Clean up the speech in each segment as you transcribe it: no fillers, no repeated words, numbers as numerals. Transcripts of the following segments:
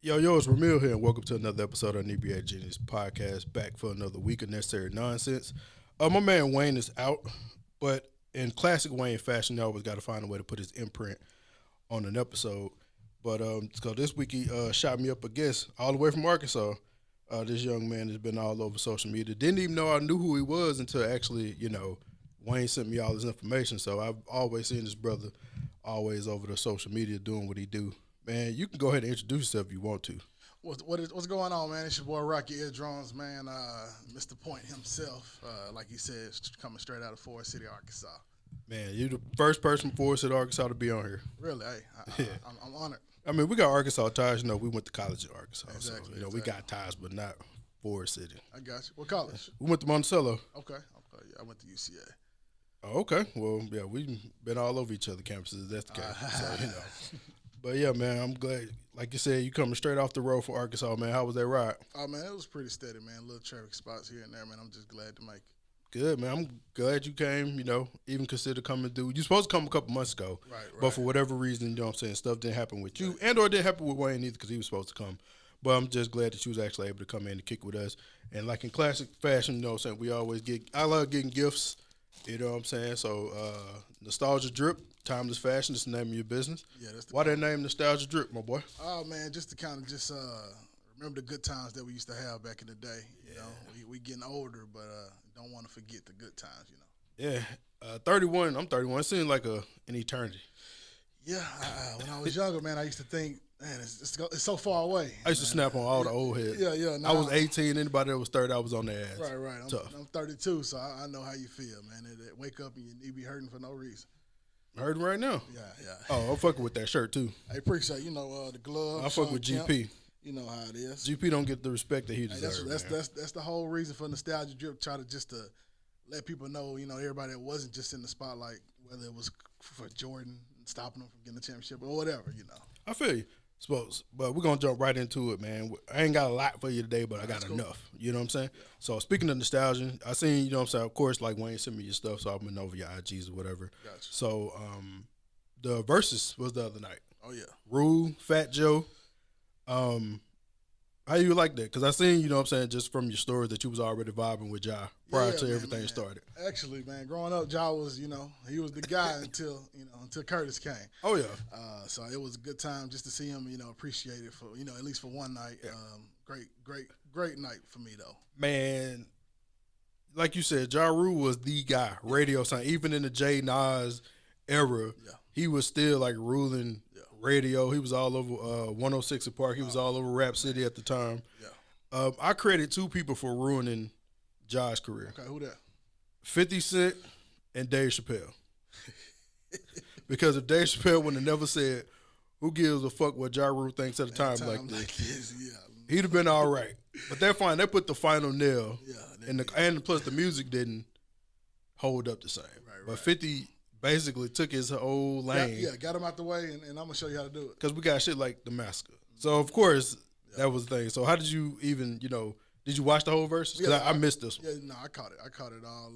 Yo, it's Ramil here, and welcome to another episode of Inebriated podcast. Back for another week of necessary nonsense. My man Wayne is out, but in classic Wayne fashion, he always got to find a way to put his imprint on an episode. But so this week he shot me up a guest all the way from Arkansas. This young man has been all over social media. Didn't even know I knew who he was until actually, Wayne sent me all his information. So I've always seen this brother always over the social media doing what he do. Man, you can go ahead and introduce yourself if you want to. What's going on, man? It's your boy Rocyaeardrumz, man. Mr. Point himself, like he said, coming straight out of Forest City, Arkansas. Man, you're the first person from Forest City, Arkansas to be on here. Really? Hey, I'm honored. I mean, we got Arkansas ties. We went to college in Arkansas. Exactly, So, we got ties, but not Forest City. I got you. What college? We went to Monticello. Okay. Yeah, I went to UCA. Oh, okay. Well, yeah, we've been all over each other campuses. That's the case. So. But, yeah, man, I'm glad. Like you said, you coming straight off the road for Arkansas, man. How was that ride? Oh, man, it was pretty steady, man. Little traffic spots here and there, man. I'm just glad to make it. Good, man. I'm glad you came, even consider coming through. You supposed to come a couple months ago. Right. But for whatever reason, you know what I'm saying, stuff didn't happen with you and or it didn't happen with Wayne either because he was supposed to come. But I'm just glad that you was actually able to come in and kick with us. And like in classic fashion, you know what I'm saying, I love getting gifts, you know what I'm saying? So Nostalgia Drip, timeless fashion, is the name of your business. Yeah, that's Why that name Nostalgia Drip, my boy? Oh, man, just to kind of remember the good times that we used to have back in the day. You know, we getting older, but don't want to forget the good times, Yeah, 31. I'm 31. It seems like an eternity. Yeah, when I was younger, man, I used to think, man, it's so far away. I used to snap on all the old heads. Yeah. I was 18. Anybody that was 30, I was on their ass. Right. I'm 32, so I know how you feel, man. Wake up and you be hurting for no reason. I heard him right now. Yeah. Oh, I'm fucking with that shirt too. I appreciate the gloves. I fuck with Kemp. GP. You know how it is. GP don't get the respect that he deserves. That's the whole reason for Nostalgia Drip. Try to let people know, everybody that wasn't just in the spotlight, whether it was for Jordan stopping him from getting the championship or whatever. I feel you. But we're gonna jump right into it, man. I ain't got a lot for you today, but I got enough. You know what I'm saying? Yeah. So speaking of nostalgia, I seen, you know what I'm saying, of course, like Wayne sent me your stuff, so I've been over your IGs or whatever. Gotcha. So the versus was the other night. Oh yeah. Rue, Fat Joe. How you like that? Because I seen, you know what I'm saying, just from your story that you was already vibing with Ja prior to everything started. Actually, man, growing up, Ja was, he was the guy until Curtis came. Oh, yeah. So it was a good time just to see him, appreciate it for, at least for one night. Yeah. Great night for me, though. Man, like you said, Ja Rule was the guy, radio sound. Even in the J Nas era, he was still like ruling radio. He was all over 106 and Park. He was all over Rap City at the time. Yeah. I credit two people for ruining Ja's career. Okay, who that? 50 Cent and Dave Chappelle. Because if Dave Chappelle would have never said, who gives a fuck what Ja Rule thinks at a time like this, he'd have been all right. But they're fine. They put the final nail. Yeah, and plus the music didn't hold up the same. Right. But 50 basically took his whole lane. Yeah, got him out the way, and I'm going to show you how to do it. Because we got shit like The Massacre. So, of course, that was the thing. So, how did you even, did you watch the whole verse? Because I missed this one. Yeah, no, I caught it. I caught it all.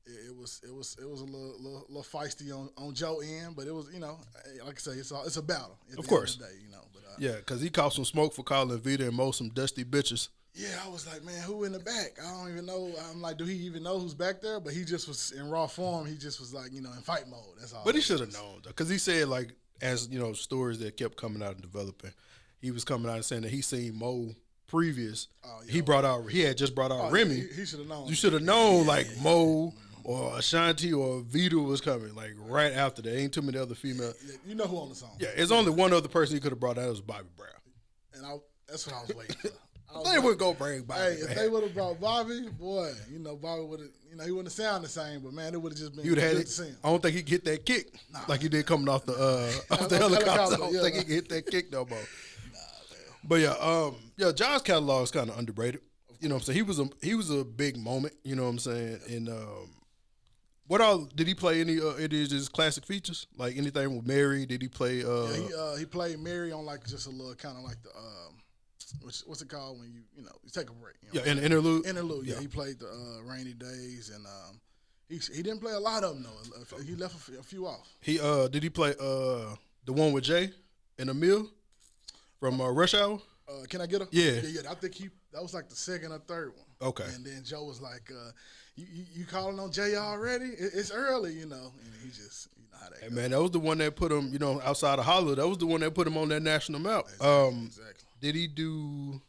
It was a little feisty on Joe's end, but it was, like I say, it's a battle. Of course. At the end of the day, but, yeah, because he caught some smoke for calling Vita and Mo some dusty bitches. Yeah, I was like, man, who in the back? I don't even know. I'm like, do he even know who's back there? But he just was in raw form. He just was like, in fight mode. That's all. But he should have known, though, because he said, like, as, stories that kept coming out and developing, he was coming out and saying that he seen Mo previous. Oh, yeah. He had just brought out Remy. He should have known. You should have known, Mo or Ashanti or Vita was coming, like, right after that. Ain't too many other female. Yeah, you know who on the song. Yeah, it's only one other person he could have brought out. It was Bobby Brown. And that's what I was waiting for. They wouldn't go bring Bobby. Hey, if they would have brought Bobby, boy, Bobby would have, he wouldn't have sounded the same, but man, it would have just been good to it. see him. I don't think he could hit that kick like he did coming off the helicopter. I don't think he could hit that kick no more. But yeah, Ja's catalog is kind of underrated. You know what I'm saying? He was a big moment. You know what I'm saying? And what all did he play? Any it is his classic features, like anything with Mary? Did he play? He played Mary on like just a little kind of like the what's it called when you take a break? An interlude. Interlude. Yeah, he played the Rainy Days, and he didn't play a lot of them though. He left a few off. He did he play the one with Jay and Emil? from Rush Hour. Can I get her? Yeah. I think that was like the second or third one. Okay. And then Joe was like, "You calling on Jay already? It's early, you know." And he just, you know how that goes. Man, that was the one that put him, you know, outside of Hollywood. That was the one that put him on that national map. Exactly. Did he do?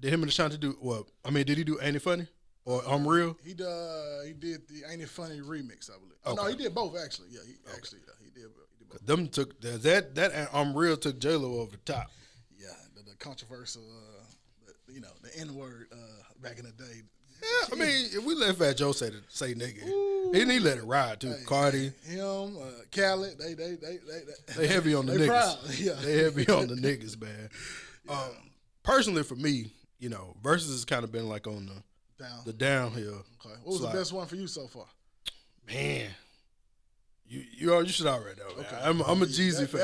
Did him and Ashanti do? Well, I mean, did he do Ain't It Funny or I'm Real? He did the Ain't It Funny remix, I believe. Okay. No, he did both actually. Yeah, he did both. Them took that I'm Real took J-Lo over the top. Yeah, the controversial, the N-word back in the day. Yeah, I mean, if we let Fat Joe say nigga, he didn't even let it ride too. Cardi, him, Khaled, they heavy on the niggas. Proud. Yeah. They heavy on the niggas, man. Yeah. Personally, for me, you know, Versus has kind of been like on the downhill. Okay, what was the best one for you so far? Man, you should already know. Okay. I'm a Jeezy fan.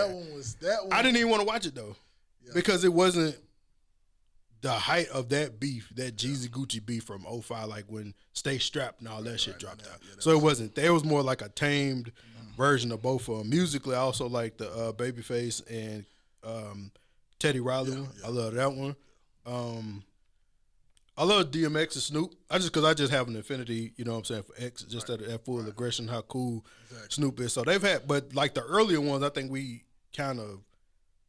That one. I didn't even want to watch it though, because it wasn't the height of that beef, that Jeezy Gucci beef from 05, like when Stay Strapped and all that shit dropped out. So it wasn't. There was more like a tamed version of both of them. Musically, I also like the Babyface and Teddy Riley one. I love that one. I love DMX and Snoop. I just have an affinity, you know what I'm saying, for X, just that full aggression, how cool Snoop is. So they've had, but like the earlier ones, I think we kind of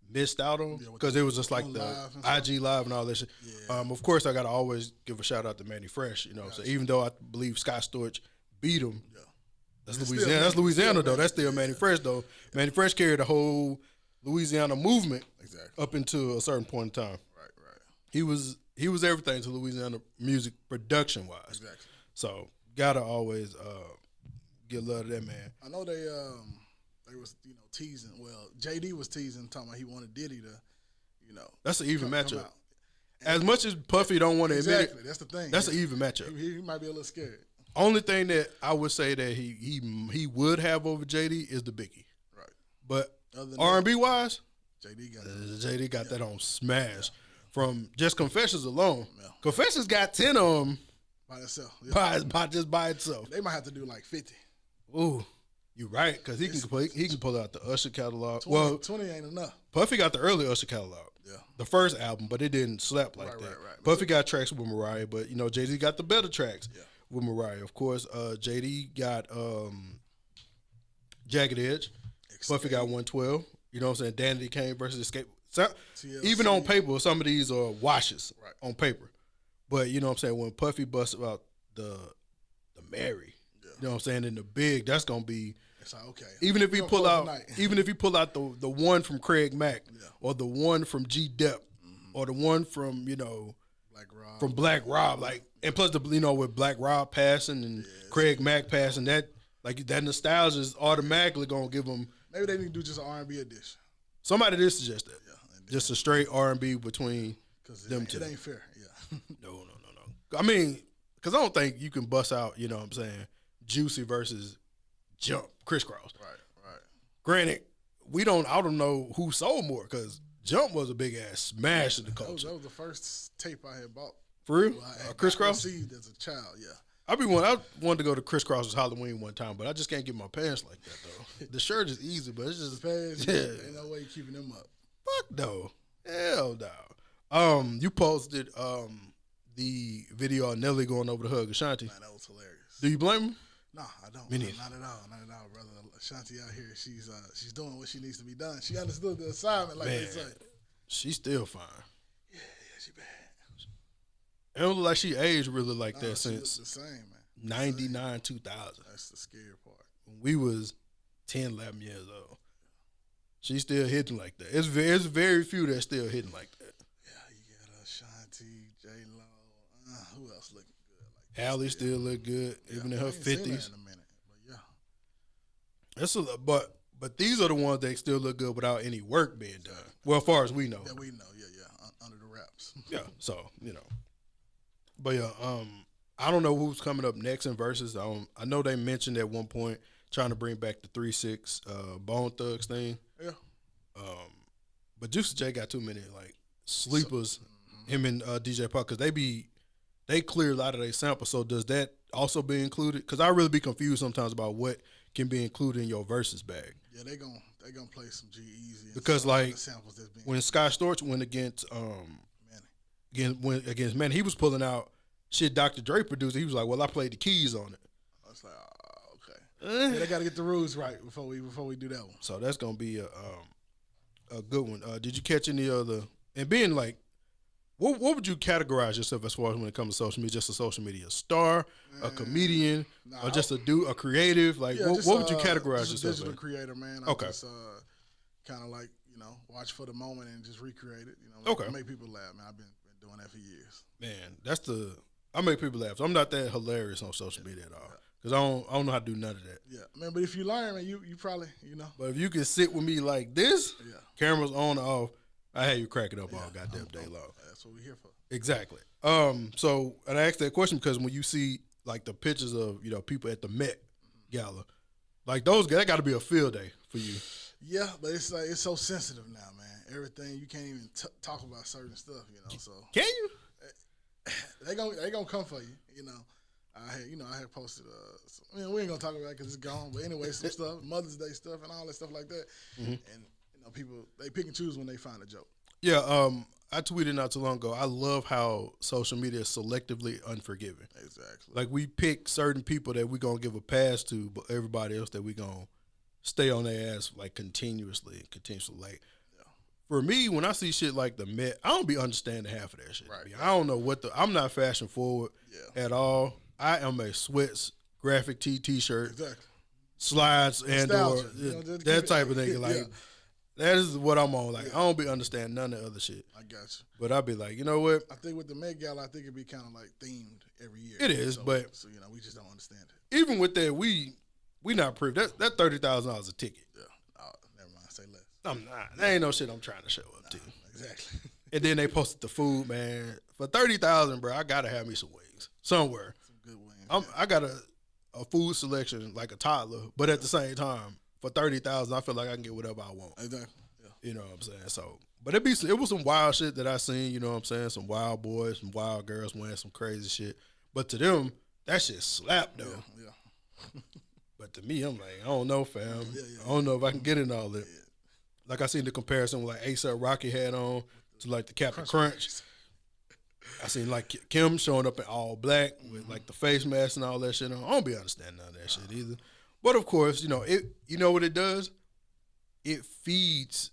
missed out on because it was just like the IG Live and all that shit. Yeah. Of course, I got to always give a shout out to Manny Fresh, you know what I'm saying. Even though I believe Scott Storch beat him, that's Louisiana. That's Louisiana, though. That's still Manny Fresh, though. Manny Fresh carried the whole Louisiana movement up into a certain point in time. Right. He was everything to Louisiana music production wise. Exactly. So gotta always get love to that man. I know they was teasing. Well, JD was teasing, talking about he wanted Diddy to, That's an even matchup. As much as Puffy don't want to admit it, that's the thing. That's an even matchup. He might be a little scared. Only thing that I would say that he would have over JD is the Biggie. Right. But R&B wise, JD got that on smash. From just Confessions alone. Yeah. Confessions got 10 of them by itself. By itself. They might have to do like 50. Ooh, you're right, because he can pull out the Usher catalog. 20 ain't enough. Puffy got the early Usher catalog. Yeah. The first album, but it didn't slap like that. Right. Puffy got tracks with Mariah, but Jay-Z got the better tracks with Mariah. Of course, JD got Jagged Edge. Puffy got 112. You know what I'm saying? Danity Kane versus Escape. So, even on paper, some of these are washes on paper. But you know what I'm saying? When Puffy busts out the Mary, you know what I'm saying, and the big, that's gonna be okay. Even if he pull out the one from Craig Mack or the one from G Dep or the one from Black Rob, like, and plus with Black Rob passing and Craig Mack passing, that nostalgia is automatically gonna give them. Maybe they need to do just an R&B edition. Somebody did suggest that. Just a straight R&B between them two. It ain't fair, No. I mean, because I don't think you can bust out, you know what I'm saying, Juicy versus Jump, Crisscross. Right. Granted, I don't know who sold more, because Jump was a big-ass smash in the culture. That was the first tape I had bought. For real? Crisscross? I received as a child, I wanted to go to Crisscross's Halloween one time, but I just can't get my pants like that, though. The shirt is easy, but it's just... Ain't no way you keeping them up. Fuck no. Hell no. You posted the video of Nelly going over to hug Ashanti. Man, that was hilarious. Do you blame him? No, I don't. Not at all, brother. Ashanti out here, she's doing what she needs to be done. She understood the assignment, like they say. She's still fine. Yeah, she bad. It don't look like she aged really like that since the same, man. 99, 2000. That's the scary part. When we was 10, 11 years old. She's still hitting like that. It's very few that's still hitting like that. Yeah, you got Ashanti, J-Lo. Who else looking good? Like Halle still look good, even in her 50s. Seen that in a minute, but That's but these are the ones that still look good without any work being done. Well, as far as we know. Yeah, we know. Yeah. Under the wraps. Yeah. So but I don't know who's coming up next in Versus. I know they mentioned at one point trying to bring back the 3-6 Bone Thugs thing. Yeah. But Juicy J got too many sleepers. Him and DJ Park, because they clear a lot of their samples. So does that also be included? Because I really be confused sometimes about what can be included in your versus bag. Yeah, they gonna play some G-Eazy because like samples that's being when Scott Storch went against Manny, he was pulling out shit Dr. Dre produced. He was like, "Well, I played the keys on it." I was like, oh, okay. Yeah, they got to get the rules right before we do that one. So that's gonna be a good one. Did you catch any other? And being like, what would you categorize yourself as far as when it comes to social media? Just a social media star, a comedian, or just a creative? Like, what would you categorize just yourself? A digital creator, man. I just kind of like watch for the moment and just recreate it. Make people laugh, man. I've been doing that for years. Man, I make people laugh. So I'm not that hilarious on social media at all. Because I don't know how to do none of that. Yeah, man, but if you learn, man, you probably, But if you can sit with me like this, cameras on or off, I have you cracking up all goddamn day long. That's what we're here for. Exactly. So, and I asked that question because when you see, like, the pictures of, people at the Met Gala, like, that got to be a field day for you. Yeah, but it's like, it's so sensitive now, man. Everything, you can't even talk about certain stuff, so. Can you? They gonna come for you, I had posted. We ain't gonna talk about it because it's gone. But anyway, some stuff, Mother's Day stuff, and all that stuff like that. Mm-hmm. And people they pick and choose when they find a joke. Yeah. I tweeted not too long ago. I love how social media is selectively unforgiving. Exactly. Like we pick certain people that we gonna give a pass to, but everybody else that we gonna stay on their ass like continuously. Like. For me, when I see shit like the Met, I don't be understanding half of that shit. Right. I don't know I'm not fashion forward at all. I am a sweats, graphic t-shirt, slides, and or that type of thing. Like that is what I'm on. Like I don't be understanding none of the other shit. I got you. But I be like, you know what? I think with the Met Gala, I think it'd be kind of like themed every year. It is, but we just don't understand it. Even with that, we not proof. That $30,000 a ticket. Yeah. Oh, never mind. Say less. I'm not. That ain't no shit I'm trying to show up to. Exactly. And then they posted the food, man. For $30,000, bro, I gotta have me some wings somewhere. Some good wings. I got a food selection like a toddler, but at the same time, for $30,000, I feel like I can get whatever I want. Exactly. Yeah. You know what I'm saying? So, but it was some wild shit that I seen. You know what I'm saying? Some wild boys, some wild girls wearing some crazy shit. But to them, that shit slapped though. Yeah. But to me, I'm like, I don't know, fam. I don't know if I can get in all that. Yeah. Like I seen the comparison with like A$AP Rocky had on to like the Captain Crunch. I seen like Kim showing up in all black with like the face mask and all that shit on. I don't be understanding none of that shit either. But of course, you know what it does? It feeds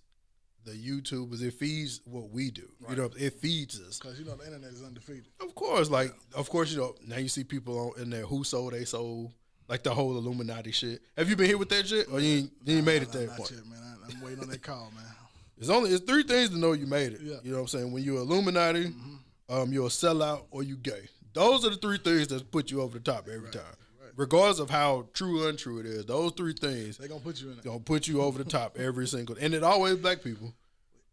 the YouTubers. It feeds what we do. Right. It feeds us. Because the internet is undefeated. Of course, now you see people in there who sold they sold. Like the whole Illuminati shit. Have you been hit with that shit, or you ain't made it that point? Yet, man. I'm waiting on that call, man. It's three things to know you made it. Yeah. You know what I'm saying? When you're Illuminati, you're a sellout, or you gay. Those are the three things that put you over the top every time. Right. Regardless of how true or untrue it is, those three things they gonna put you in it. Gonna put you over the top every single. And it always black people.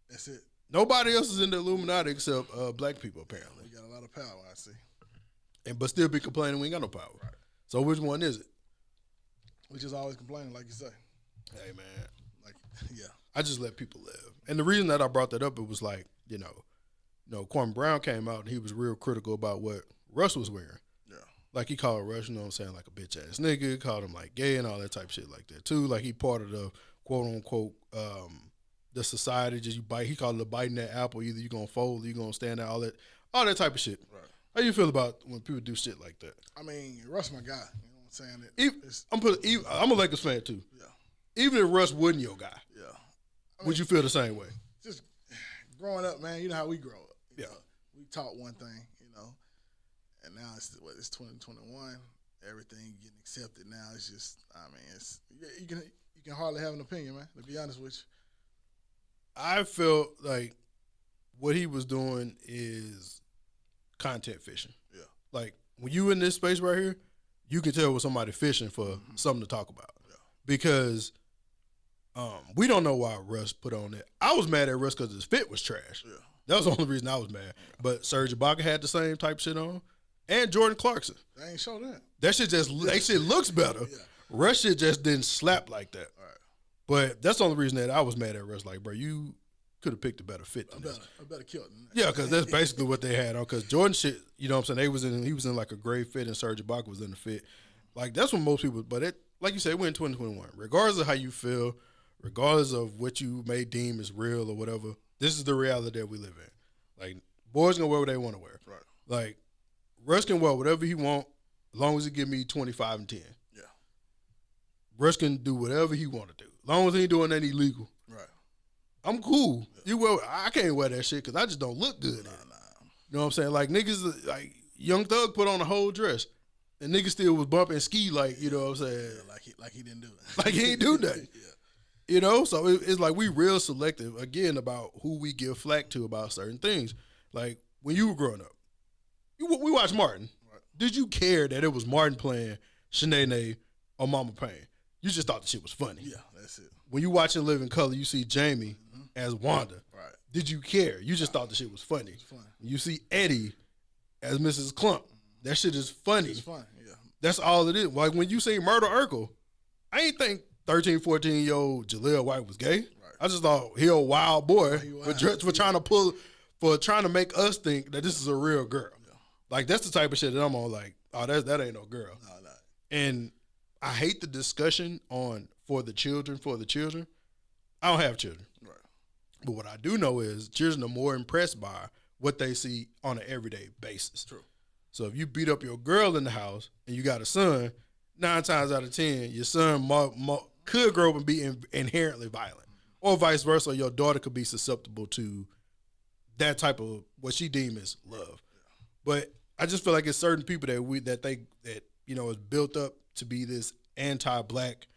That's it. Nobody else is in the Illuminati except black people apparently. We got a lot of power, I see. But still be complaining we ain't got no power. Right. So which one is it? We just always complaining, like you say. Hey man, like I just let people live. And the reason that I brought that up, it was like, Kwame Brown came out and he was real critical about what Russ was wearing. Yeah. Like he called Russ, you know what I'm saying, like a bitch ass nigga, called him like gay and all that type of shit like that too. Like he part of the quote unquote the society just you bite. He called it a biting that apple. Either you gonna fold, or you gonna stand out, all that type of shit. Right. How you feel about when people do shit like that? I mean, Russ my guy. You know what I'm saying? I'm a Lakers fan too. Yeah. Even if Russ wasn't your guy, would you feel the same way? Just growing up, man. You know how we grow up. Yeah. We taught one thing, and now it's 2021. Everything getting accepted now. It's just, you can hardly have an opinion, man. To be honest with you. I felt like what he was doing is content fishing. Yeah. Like when you in this space right here, you can tell when somebody fishing for something to talk about. Yeah. Because we don't know why Russ put on that. I was mad at Russ because his fit was trash. Yeah. That was the only reason I was mad. Yeah. But Serge Ibaka had the same type shit on. And Jordan Clarkson. They ain't show that. That shit looks better. Yeah. Russ shit just didn't slap like that. All right. But that's the only reason that I was mad at Russ. Like, bro, you could have picked a better fit than this. A better kill than that. Yeah, because that's basically what they had on. Because Jordan shit, you know what I'm saying, he was in like a great fit and Serge Ibaka was in the fit. Like, that's what most people, but like you said, we're in 2021. Regardless of how you feel, regardless of what you may deem as real or whatever, this is the reality that we live in. Like, boys gonna wear what they want to wear. Right. Like, Russ can wear whatever he want as long as he give me 25 and 10. Yeah. Russ can do whatever he want to do as long as he ain't doing anything illegal. Right. I'm cool. Yeah. I can't wear that shit because I just don't look good. Nah. You know what I'm saying? Like, niggas, like, Young Thug put on a whole dress. And niggas still was bumping ski, like, you know what I'm saying? Yeah, like he didn't do it. Like he ain't do nothing. Yeah. You know? So it's like we real selective, again, about who we give flack to about certain things. Like, when you were growing up, we watched Martin. Right. Did you care that it was Martin playing Shanae or Mama Payne? You just thought the shit was funny. Yeah, that's it. When you watching Living Color, you see Jamie as Wanda. Right. Did you care? You just thought the shit was funny. It's funny. You see Eddie as Mrs. Clump. That shit is funny. It's funny, yeah. That's all it is. Like, when you see Murder Urkel, I ain't think 13, 14-year-old Jaleel White was gay. Right. I just thought he a wild boy for trying to make us think that this is a real girl. Yeah. Like, that's the type of shit that I'm on, like, oh, that ain't no girl. No. And I hate the discussion on for the children. I don't have children. Right. But what I do know is children are more impressed by what they see on an everyday basis. True. So if you beat up your girl in the house and you got a son, 9 times out of 10, your son could grow up and be inherently violent. Or vice versa, your daughter could be susceptible to that type of what she deems as love. But I just feel like it's certain people that is built up to be this anti-black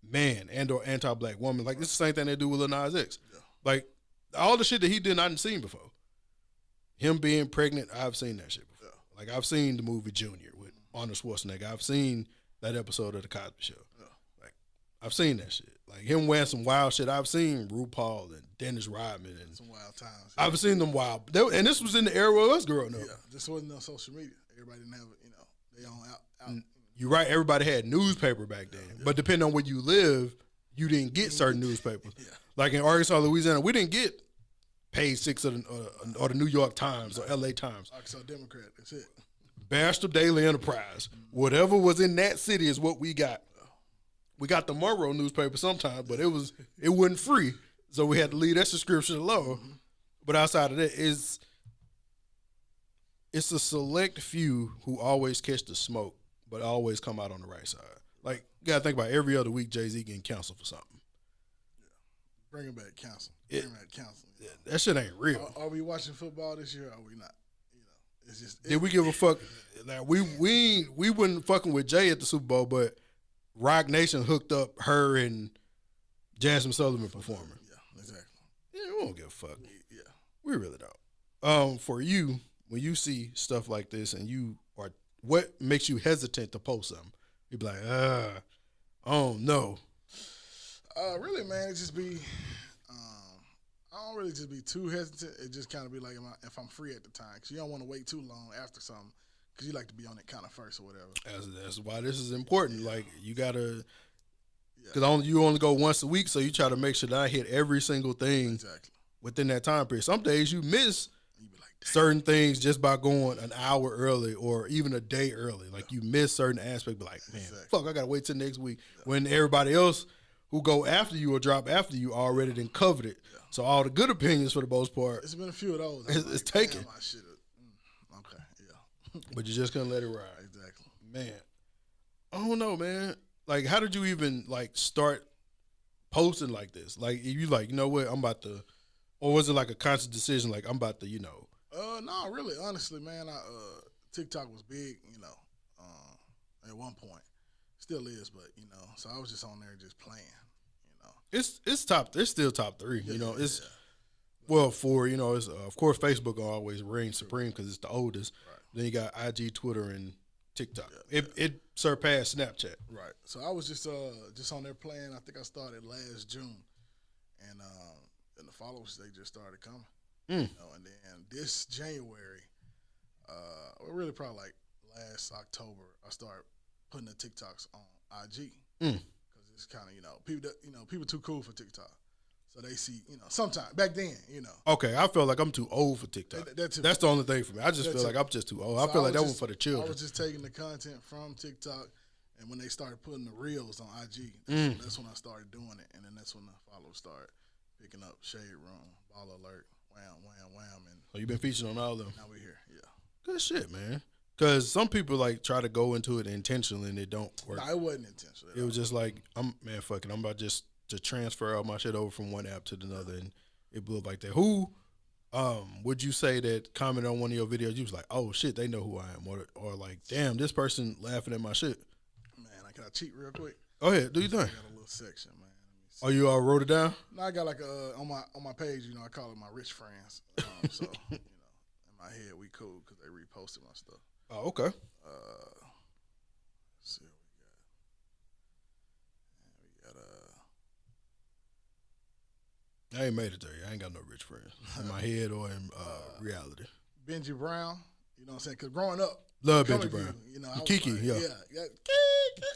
man and or anti-black woman. Like, it's the same thing they do with Lil Nas X. Yeah. Like, all the shit that he did, I hadn't seen before. Him being pregnant, I've seen that shit before. Yeah. Like, I've seen the movie Junior with Arnold Schwarzenegger. I've seen that episode of The Cosby Show. Yeah. Like, I've seen that shit. Like, him wearing some wild shit. I've seen RuPaul and Dennis Rodman. And some wild times. Yeah. I've seen them wild. And this was in the era of us growing up. Yeah, this wasn't on social media. Everybody didn't have, they on out. You're right. Everybody had newspaper back then. Yeah. But depending on where you live, you didn't get certain newspapers. Yeah. Like in Arkansas, Louisiana, we didn't get Page 6 or the New York Times or L.A. Times. Arkansas Democrat, that's it. Bastard Daily Enterprise. Whatever was in that city is what we got. We got the Monroe newspaper sometimes, but it wasn't free. So we had to leave that subscription alone. Mm-hmm. But outside of that, it's a select few who always catch the smoke, but always come out on the right side. Like, you got to think about every other week Jay-Z getting canceled for something. Yeah. Bring him back counsel. Bring him back counsel. Yeah, that shit ain't real. Are we watching football this year or are we not? It's just. Did we give a fuck? Like, we wasn't fucking with Jay at the Super Bowl, but Rock Nation hooked up her and Jasmine Sullivan performing. Yeah, exactly. Yeah, we don't give a fuck. Yeah. We really don't. For you, when you see stuff like this and what makes you hesitant to post something? You be like, oh no. Really, man, it just be, I don't really just be too hesitant. It just kind of be like if I'm free at the time, because you don't want to wait too long after something, because you like to be on it kind of first or whatever. That's why this is important. Yeah. Like, you gotta, because you only go once a week, so you try to make sure that I hit every single thing within that time period. Some days you miss certain things just by going an hour early or even a day early. Like, you miss certain aspects, but like, man, fuck, I gotta wait till next week when everybody else who go after you or drop after you already done covered it. Yeah. So all the good opinions, for the most part, it's been a few of those. It's taken. Okay, yeah. But you just couldn't let it ride. Exactly. Man, I don't know, man. Like, how did you even start posting like this? Like, you you know what, I'm about to, or was it like a conscious decision? Like, I'm about to, No, really, honestly, man. TikTok was big, at one point. Still is, but so I was just on there just playing, It's still top 3, It's well, it's of course Facebook always reigns supreme because it's the oldest. Right. Then you got IG, Twitter, and TikTok. It surpassed Snapchat. Right. So I was just on there playing. I think I started last June, and the followers, they just started coming. And then this January, really probably like last October, I started putting the TikToks on IG because it's kind of people too cool for TikTok, so they see sometime back then Okay, I feel like I'm too old for TikTok. That's the only thing for me. I just feel like I'm just too old. So I feel like that was for the children. I was just taking the content from TikTok And when they started putting the reels on IG, that's when I started doing it. And then that's when the followers started picking up Shade Room, Ball Alert, Wham, Wham, Wham. And So you've been featured on all of them. now we're here, yeah. Good shit, man. Because some people like try to go into it intentionally and it don't work. No, it wasn't intentional. It was just like, fuck it. I'm about just to transfer all my shit over from one app to another, and it blew up like that. Who would you say that commented on one of your videos? You was like, oh shit, they know who I am, or like, damn, this person laughing at my shit. Man, can I cheat real quick? Go ahead, do you think? I got a little section, man. Oh, you all wrote it down? No, I got like on my page, I call it my rich friends. So in my head we cool because they reposted my stuff. Oh, okay. Let's see what we got. I ain't made it there. I ain't got no rich friends in my head or in reality. Benji Brown, you know what I'm saying? Because growing up, love Benji Brown. I was Kiki, like, yeah.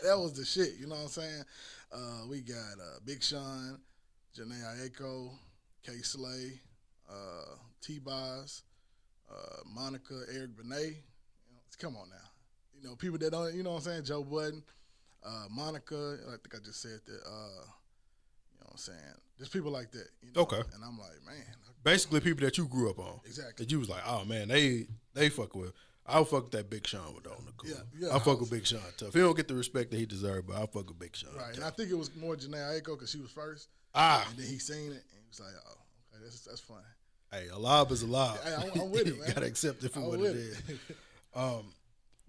That was the shit, you know what I'm saying? We got Big Sean, Janae Aiko, K Slay, T-Boz, Monica, Eric Benet. Come on now. People that don't, you know what I'm saying? Joe Budden, Monica, I think I just said that, you know what I'm saying? There's people like that. Okay. And I'm like, man. Basically people that you grew up on. Exactly. That you was like, oh man, they fuck with. I'll fuck with that Big Sean with on the cool. Yeah. I'll fuck with Big Sean tough. He don't get the respect that he deserves, but I'll fuck with Big Sean. Right. Tough. And I think it was more Janae Aiko because she was first. And then he seen it and he was like, oh, okay, that's funny. Hey, a lob is a lob. Hey, I'm with it, man. You gotta accept it for what it is. it.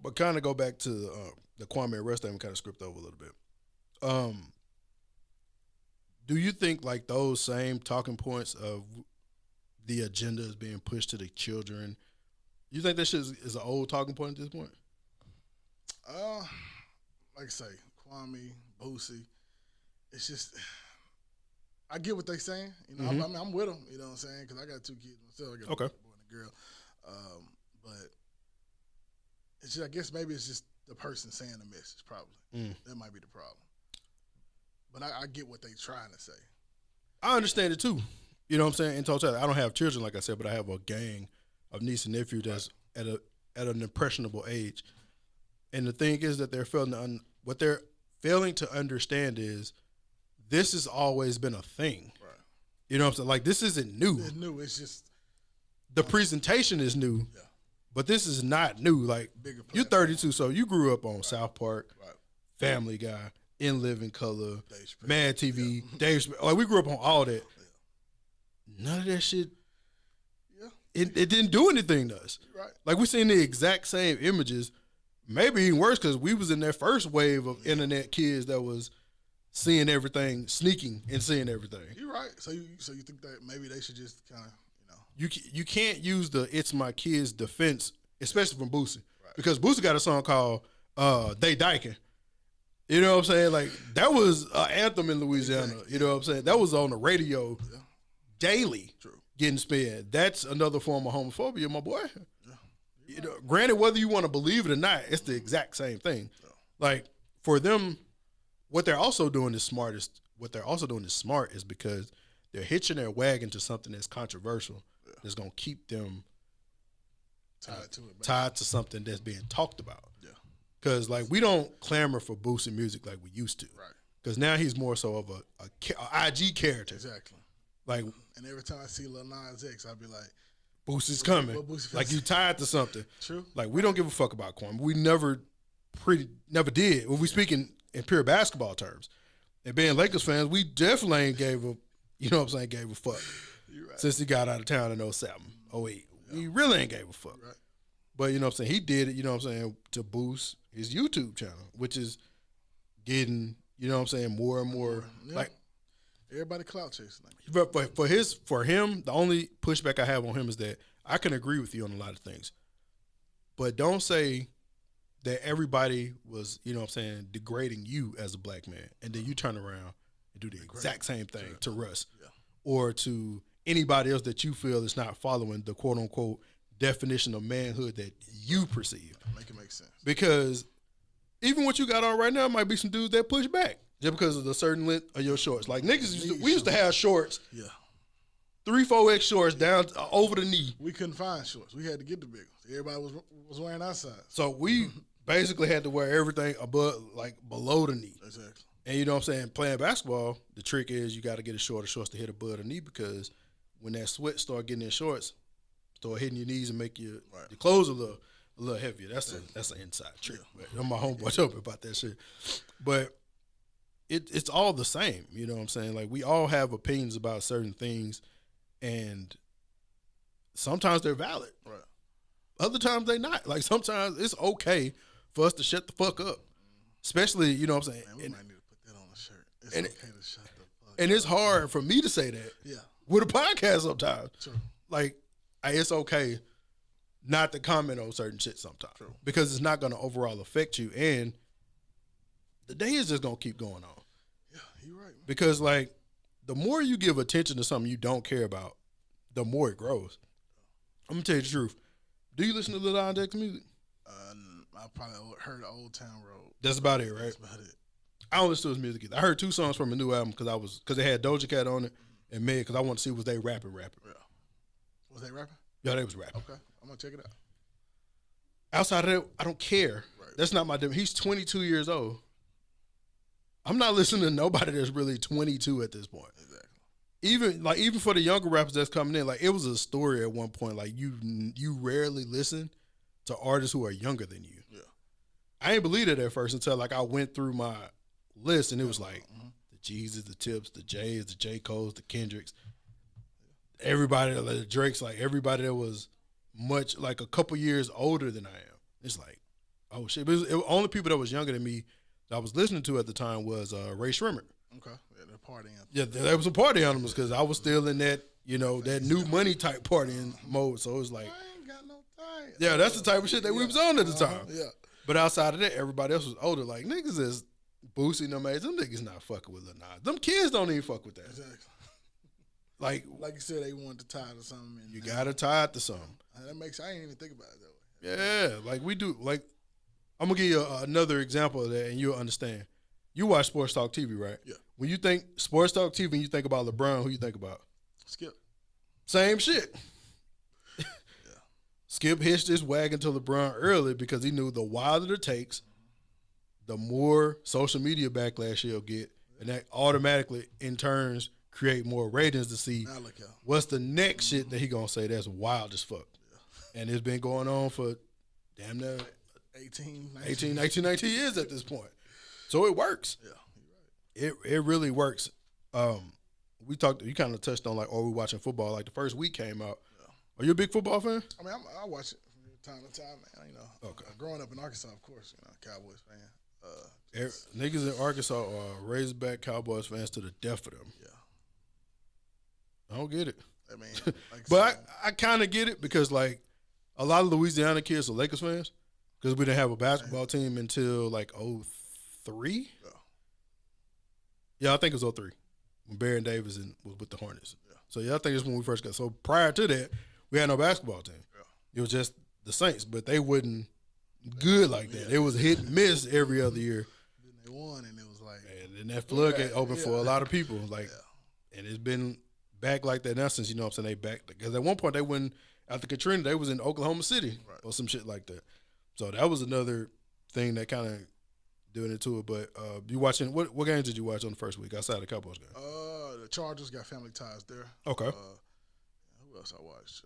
But kind of go back to the Kwame arrest thing and kind of script over a little bit. Do you think like those same talking points of the agenda is being pushed to the children? You think that shit is an old talking point at this point? Like I say, Kwame, Boosie, it's just, I get what they saying. I'm with them, you know what I'm saying? Because I got 2 kids myself. I got a boy and a girl. But it's just, I guess maybe it's just the person saying the message, probably. That might be the problem. But I get what they trying to say. I understand it too. You know what I'm saying? In totality, I don't have children, like I said, but I have a gang of niece and nephew that's at an impressionable age. And the thing is that what they're failing to understand is this has always been a thing. Right. You know what I'm saying? Like, this isn't new. It's new. It's just the presentation is new, but this is not new. Like, you're 32, so you grew up on South Park, Family Guy, In Living Color, Mad TV, Dave Smith. Like, we grew up on all that. None of that shit. It didn't do anything to us. Right. Like, we seen the exact same images, maybe even worse because we was in that first wave of internet kids that was seeing everything, sneaking and seeing everything. You're right. So you think that maybe they should just kind of, You can't use the "it's my kids" defense, especially from Boosie, because Boosie got a song called "They Dyking." You know what I'm saying? Like, that was an anthem in Louisiana. Exactly. You know what I'm saying? That was on the radio daily. True. Getting sped. That's another form of homophobia, my boy. Yeah. Granted, whether you want to believe it or not, it's the exact same thing. Yeah. Like, for them, what they're also doing is smart. Is because they're hitching their wagon to something that's controversial. That's gonna keep them tied to something that's being talked about. Yeah. Because like we don't clamor for Boosie music like we used to. Right. Because now he's more so of a IG character. Exactly. Like, and every time I see Lil Nas X, I'll be like, Boosie's coming. Like, you tied to something. True. Like, we don't give a fuck about Kwame. We never did. When we speak in pure basketball terms. And being Lakers fans, we definitely ain't gave a fuck. Right. Since he got out of town in 07, 08. We really ain't gave a fuck. Right. But, you know what I'm saying, he did it, you know what I'm saying, to boost his YouTube channel, which is getting, you know what I'm saying, more and more. Yeah. Like, everybody clout chasing. But for him, the only pushback I have on him is that I can agree with you on a lot of things. But don't say that everybody was, you know what I'm saying, degrading you as a black man, and then you turn around and do the exact same thing to Russ or to anybody else that you feel is not following the quote-unquote definition of manhood that you perceive. Make it make sense. Because even what you got on right now might be some dudes that push back just because of the certain length of your shorts. Like, niggas, we used to have shorts. Yeah. 3-4X shorts down over the knee. We couldn't find shorts. We had to get the big ones. Everybody was wearing our size. So we basically had to wear everything above, like below the knee. Exactly. And you know what I'm saying? Playing basketball, the trick is you got to get a shorter shorts to hit above the knee because when that sweat start getting in shorts, start hitting your knees and make your clothes a little heavier. That's an inside trick. Yeah. My homeboy told me about that shit. But it's all the same. You know what I'm saying? Like we all have opinions about certain things, and sometimes they're valid. Right. Other times they not. Like sometimes it's okay for us to shut the fuck up. Especially, you know what I'm saying? Man, we might need to put that on a shirt. It's okay to shut the fuck up. And it's hard for me to say that. Yeah. With a podcast sometimes. True. Like, it's okay not to comment on certain shit sometimes. True. Because it's not going to overall affect you. And the day is just going to keep going on. Yeah, you're right. Man. Because, like, the more you give attention to something you don't care about, the more it grows. I'm going to tell you the truth. Do you listen to Lil Nas X music? I probably heard Old Town Road. That's about it, right? That's about it. I don't listen to his music either. I heard 2 songs from a new album because they had Doja Cat on it and Meg because I want to see was they rapping. Yeah. Was they rapping? Yeah, they was rapping. Okay, I'm gonna check it out. Outside of that, I don't care. Right. That's not my. He's 22 years old. I'm not listening to nobody that's really 22 at this point. Exactly. Even for the younger rappers that's coming in, like it was a story at one point. Like you rarely listen to artists who are younger than you. Yeah. I ain't believe it at first until like I went through my list and it was like the Jeezus, the Tips, the Jays, the J. Coles, the Kendricks, everybody, the Drakes, like everybody that was much like a couple years older than I am. It's like, oh shit. But it was only people that was younger than me that I was listening to at the time was Ray Shrimmer. Okay. Yeah, they're party animals. Yeah, that was a party animals because I was still in that, that new money type partying mode. So it was like, I ain't got no time. Yeah, that's the type of shit that we was on at the time. Yeah. But outside of that, everybody else was older. Like, niggas is boosting them age. Them niggas not fucking with Lil Nas. Them kids don't even fuck with that. Exactly. Like you said, they wanted to tie it to something. You got to tie it to something. That makes, I ain't even think about it that way. Yeah, like we do. Like, I'm going to give you another example of that and you'll understand. You watch Sports Talk TV, right? Yeah. When you think Sports Talk TV and you think about LeBron, who you think about? Skip. Same shit. Skip hitched his wagon to LeBron early because he knew the wilder the takes, the more social media backlash he'll get, and that automatically, in turns, create more ratings to see what's the next shit that he gonna say that's wild as fuck. Yeah. And it's been going on for damn near 19 years at this point. So it works. Yeah, you're right. It really works. You kind of touched on like, we watching football. Like the first week came out. Are you a big football fan? I mean, I watch it from time to time, man. Okay. Growing up in Arkansas, of course, Cowboys fan. Niggas in Arkansas are Razorback Cowboys fans to the death of them. Yeah. I don't get it. I mean, but I kind of get it because like a lot of Louisiana kids are Lakers fans because we didn't have a basketball team until like 03. Yeah, I think it was 03 when Baron Davis was with the Hornets. Yeah. So yeah, I think it's when we first got. So prior to that, we had no basketball team. Yeah. It was just the Saints, but they wasn't good like that. It was hit and miss every other year. Then they won, and it was like, and then that floodgate opened for a lot of people. Like, and it's been back like that now since I'm saying they back because at one point they went after Katrina, they was in Oklahoma City or some shit like that. So that was another thing that kind of doing it to it. But you watching what games did you watch on the first week outside of the Cowboys game? The Chargers got family ties there. Okay. Who else I watched?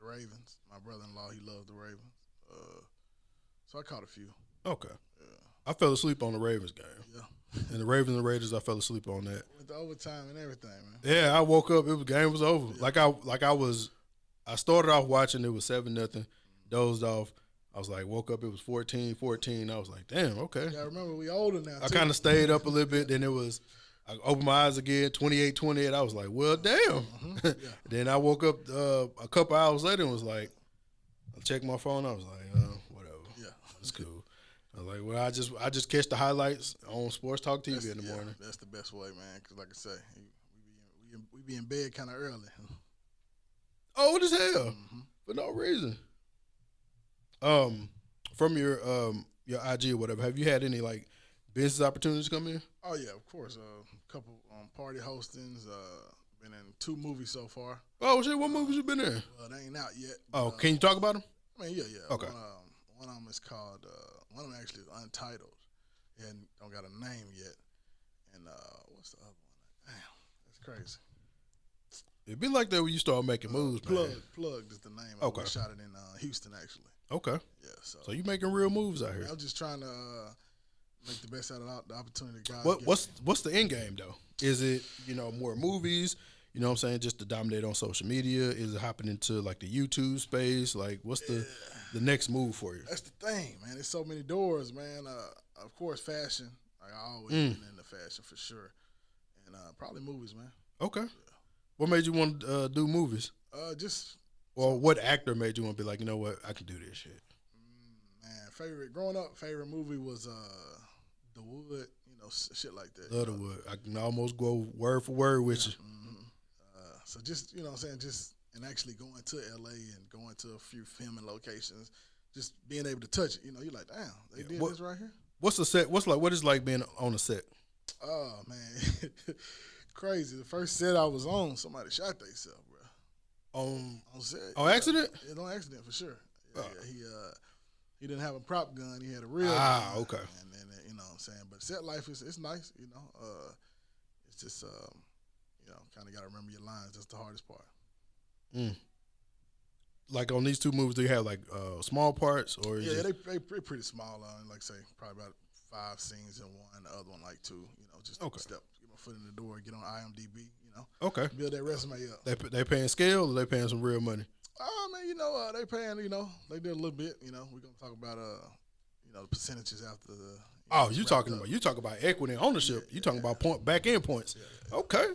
The Ravens. My brother-in-law, he loves the Ravens. So I caught a few. Okay. Yeah. I fell asleep on the Ravens game. Yeah. And the Ravens and Raiders, I fell asleep on that. With the overtime and everything, man. Yeah, I woke up. Game was over. Yeah. I started off watching. It was 7-0. Dozed off. I was like, woke up. It was 14-14. I was like, damn, okay. Yeah, I remember we older now. I kind of stayed up a little bit. Then I opened my eyes again, 28-28. I was like, well, damn. Mm-hmm. Yeah. Then I woke up a couple hours later and was like, I checked my phone. I was like, whatever. Yeah, it's cool. I was like, well, I just catch the highlights on Sports Talk TV in the morning. That's the best way, man. Because like I say, we be in bed kind of early. Old as hell for no reason. From your IG or whatever, have you had any like business opportunities come in? Oh yeah, of course. A couple party hostings. Been in 2 movies so far. Oh shit, what movies you been in? Well, they ain't out yet. Oh, can you talk about them? I mean, yeah. Okay. One of them is called. One of them actually is Untitled, and don't got a name yet. And what's the other one? Damn, that's crazy. It'd be like that when you start making moves, man. Plugged is the name. Okay. We shot it in Houston, actually. Okay. Yeah. So you making real moves out here. I'm just trying to make the best out of the opportunity. God. What's the end game though? Is it more movies? You know what I'm saying? Just to dominate on social media? Is it hopping into like the YouTube space? Like what's the next move for you? That's the thing, man. There's so many doors, man. Of course, fashion. Like I always been into fashion for sure, and probably movies, man. Okay. Yeah. What made you want to do movies? What actor made you want to be like, you know what, I can do this shit? Man, growing up, favorite movie was The Wood. Shit like that. Love The Wood. I can almost go word for word with you. Mm-hmm. So just what I'm saying, and actually going to LA and going to a few filming locations, just being able to touch it. You're like, damn, they did this right here. What's the set? What is like being on the set? Oh man. Crazy. The first set I was on, somebody shot themselves, bro. On set. On accident? Yeah, on accident for sure. Yeah, he didn't have a prop gun. He had a real gun. Okay. And then what I'm saying, but set life it's nice. It's just kind of got to remember your lines. That's the hardest part. Like on these two movies, do you have like small parts or? Yeah, they pretty small. Like say probably about 5 scenes in one. The other one like 2. Just step. Foot in the door, get on IMDb, Okay. Build that resume up. They paying scale or they paying some real money? Man, they paying, they did a little bit, we're gonna talk about the percentages after the you talk about equity and ownership. You talking about back end points. Yeah. Okay.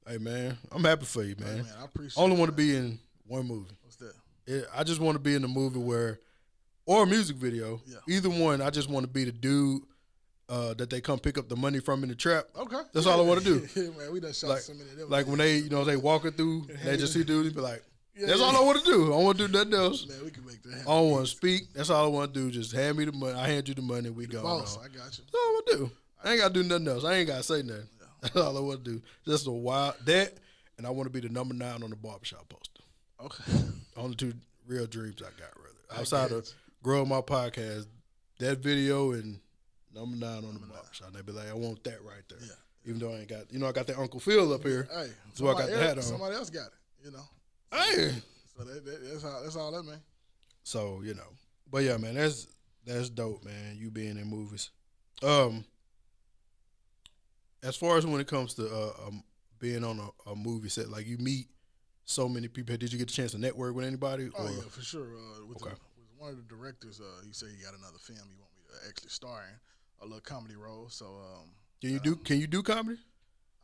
Hey man, I'm happy for you, man. Hey, man, I appreciate Only want to be in one movie. What's that? I just want to be in a movie or a music video. Yeah. Either one, I just want to be the dude that they come pick up the money from in the trap. Okay. That's all I want to do. Yeah, man, we done shot so many of them. Like when they walking through, they just see dudes, be like, that's all I want to do. I don't want to do nothing else. Man, we can make that happen. I don't want to speak. That's all I want to do. Just hand me the money. I hand you the money. We go. Boss, I got you. That's all I want to do. I ain't got to do nothing else. I ain't got to say nothing. Yeah. That's all I want to do. Just a wild, and I want to be the number 9 on the barbershop poster. Okay. Only 2 real dreams I got, rather. Outside of growing my podcast, that video and number 9 on the barbershop. They be like, I want that right there. Yeah. Even though I ain't got, I got that Uncle Phil up here. Hey, so I got the hat on. Somebody else got it, Hey. So that's all that, man. So, but yeah, man, that's dope, man. You being in movies. As far as when it comes to being on a movie set, like you meet so many people. Did you get the chance to network with anybody? Oh, yeah, for sure. With one of the directors, he said he got another film he want me to actually star in, a little comedy role. So, can you do comedy?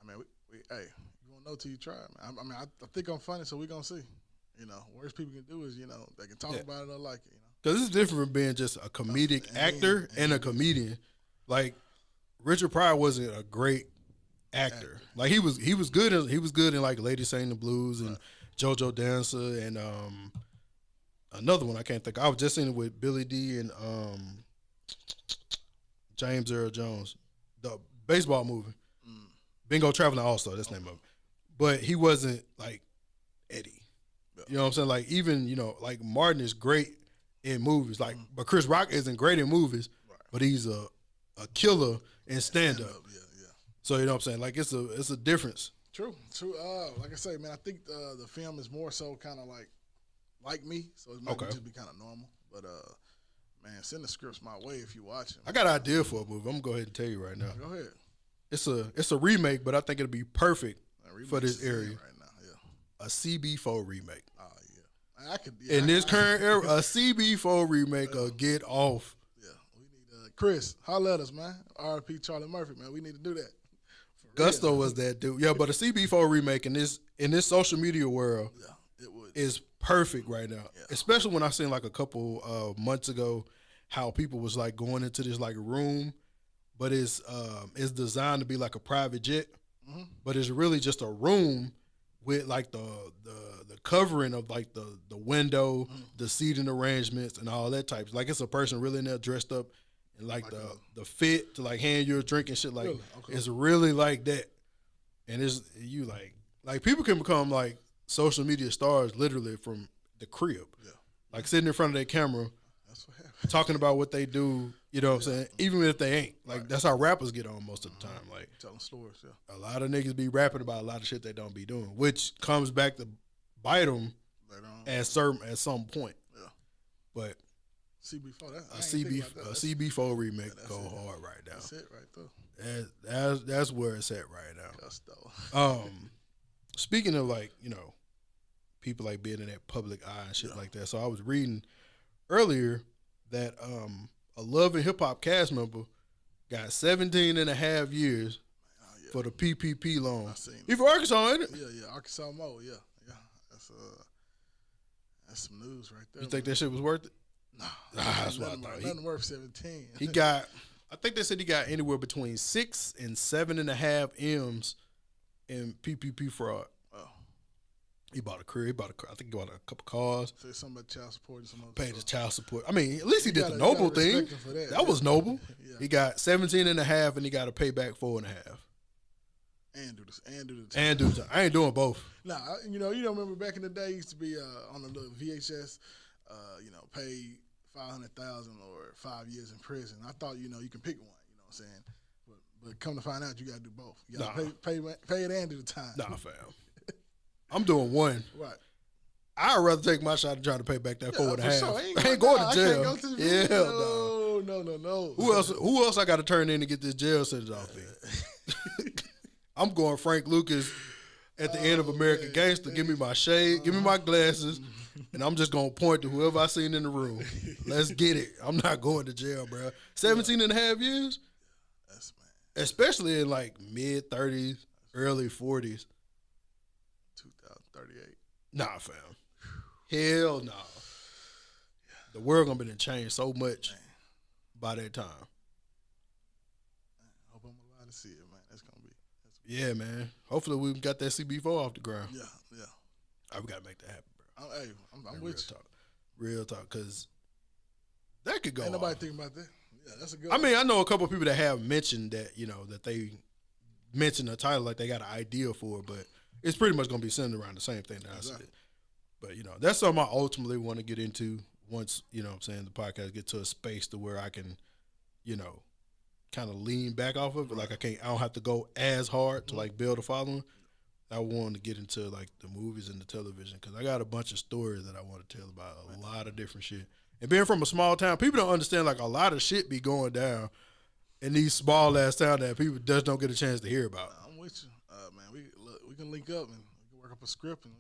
I mean, hey, you won't know till you try. Man. I mean, I think I'm funny, so we're gonna see. Worst people can do is they can talk about it or like it. Because it's different from being just a comedic actor and a comedian. Like Richard Pryor wasn't a great actor. Like he was good. He was good in like Lady Sang the Blues and JoJo Dancer and another one I can't think. I was just in it with Billy D and James Earl Jones, the baseball movie. Bingo Traveling All-Star, that's the name of it. But he wasn't like Eddie. You know what I'm saying? Like even, like Martin is great in movies. Like but Chris Rock isn't great in movies, but he's a killer in stand-up. Yeah. So you know what I'm saying? Like it's a difference. True. Like I say, man, I think the film is more so kind of like me, so it might just be kind of normal. But man, send the scripts my way if you watch it. I got an idea for a movie. I'm gonna go ahead and tell you right now. Go ahead. It's a remake, but I think it'll be perfect for this area. Right now, yeah. A CB4 remake. Oh yeah, I could. In this current era, a CB4 remake of Get Off. Yeah, we need Chris. Holla at us, man. R.P. Charlie Murphy, man. We need to do that. Gusto was that dude. Yeah, but a CB4 remake in this social media world, it would is perfect right now. Yeah. Especially when I seen like a couple months ago how people was like going into this like room, but it's designed to be like a private jet, but it's really just a room with like the covering of like the window, the seating arrangements and all that type. Like it's a person really in there dressed up and like the fit to like hand you a drink and shit. Like really? Okay. It's really like that. And it's you like people can become like social media stars literally from the crib. Yeah. Like sitting in front of their camera. That's what happened. talking about what they do. You know what I'm saying? Even if they ain't. Like, that's how rappers get on most of the time. Like, telling stories, a lot of niggas be rapping about a lot of shit they don't be doing, which comes back to bite them at some point. Yeah. but CB4, a CB4 remake go hard right now. That's it right there. That's where it's at right now. Gusto. Speaking of, like, you know, people like being in that public eye and shit like that. So I was reading earlier that a Love and Hip Hop cast member got 17 and a half years for the PPP loan. He from Arkansas, ain't it? Yeah, Arkansas Mo, yeah. That's some news right there. You think that shit was worth it? Nah, that's what I thought. Nothing worth 17. He got, I think they said he got anywhere between 6 and 7.5 M's in PPP fraud. Oh. He bought a crib. I think he bought a couple cars. Say something about child support and some other paid stuff. his child support. I mean, at least he did the noble thing. That was noble. Yeah. He got 17 and a half, and he got to pay back 4.5. And do the time. I ain't doing both. Nah, you don't remember back in the day, used to be on the little VHS, pay $500,000 or 5 years in prison. I thought, you can pick one. You know what I'm saying? But come to find out, you got to do both. You got to pay it and do the time. Nah, fam. I'm doing one. Right. I'd rather take my shot and try to pay back that 4.5. Sure. I ain't going to jail. Go to no. Who else I got to turn in to get this jail sentence off in? I'm going Frank Lucas at the end of American Gangster. Give me my shade, give me my glasses, and I'm just going to point to whoever I seen in the room. Let's get it. I'm not going to jail, bro. 17 and a half years? That's man. Especially in like mid-30s, early 40s. 2038. Nah, fam. Hell no. The world going to be changed so much by that time. I hope I'm allowed to see it, man. That's going to be. Yeah, man. Hopefully we got that CB4 off the ground. Yeah. We got to make that happen, bro. I'm with you. Real talk, because that could go Ain't nobody off. thinking about that. Yeah, that's a good I mean, I know a couple of people that have mentioned that, that they mentioned the title like they got an idea for it, but it's pretty much going to be centered around the same thing that I said. But, that's something I ultimately want to get into once, the podcast get to a space to where I can, kind of lean back off of it. Like I don't have to go as hard to like build a following. I want to get into like the movies and the television because I got a bunch of stories that I want to tell about a lot of different shit. And being from a small town, people don't understand like a lot of shit be going down in these small ass towns that people just don't get a chance to hear about. I'm with you, man. We can link up and we can work up a script and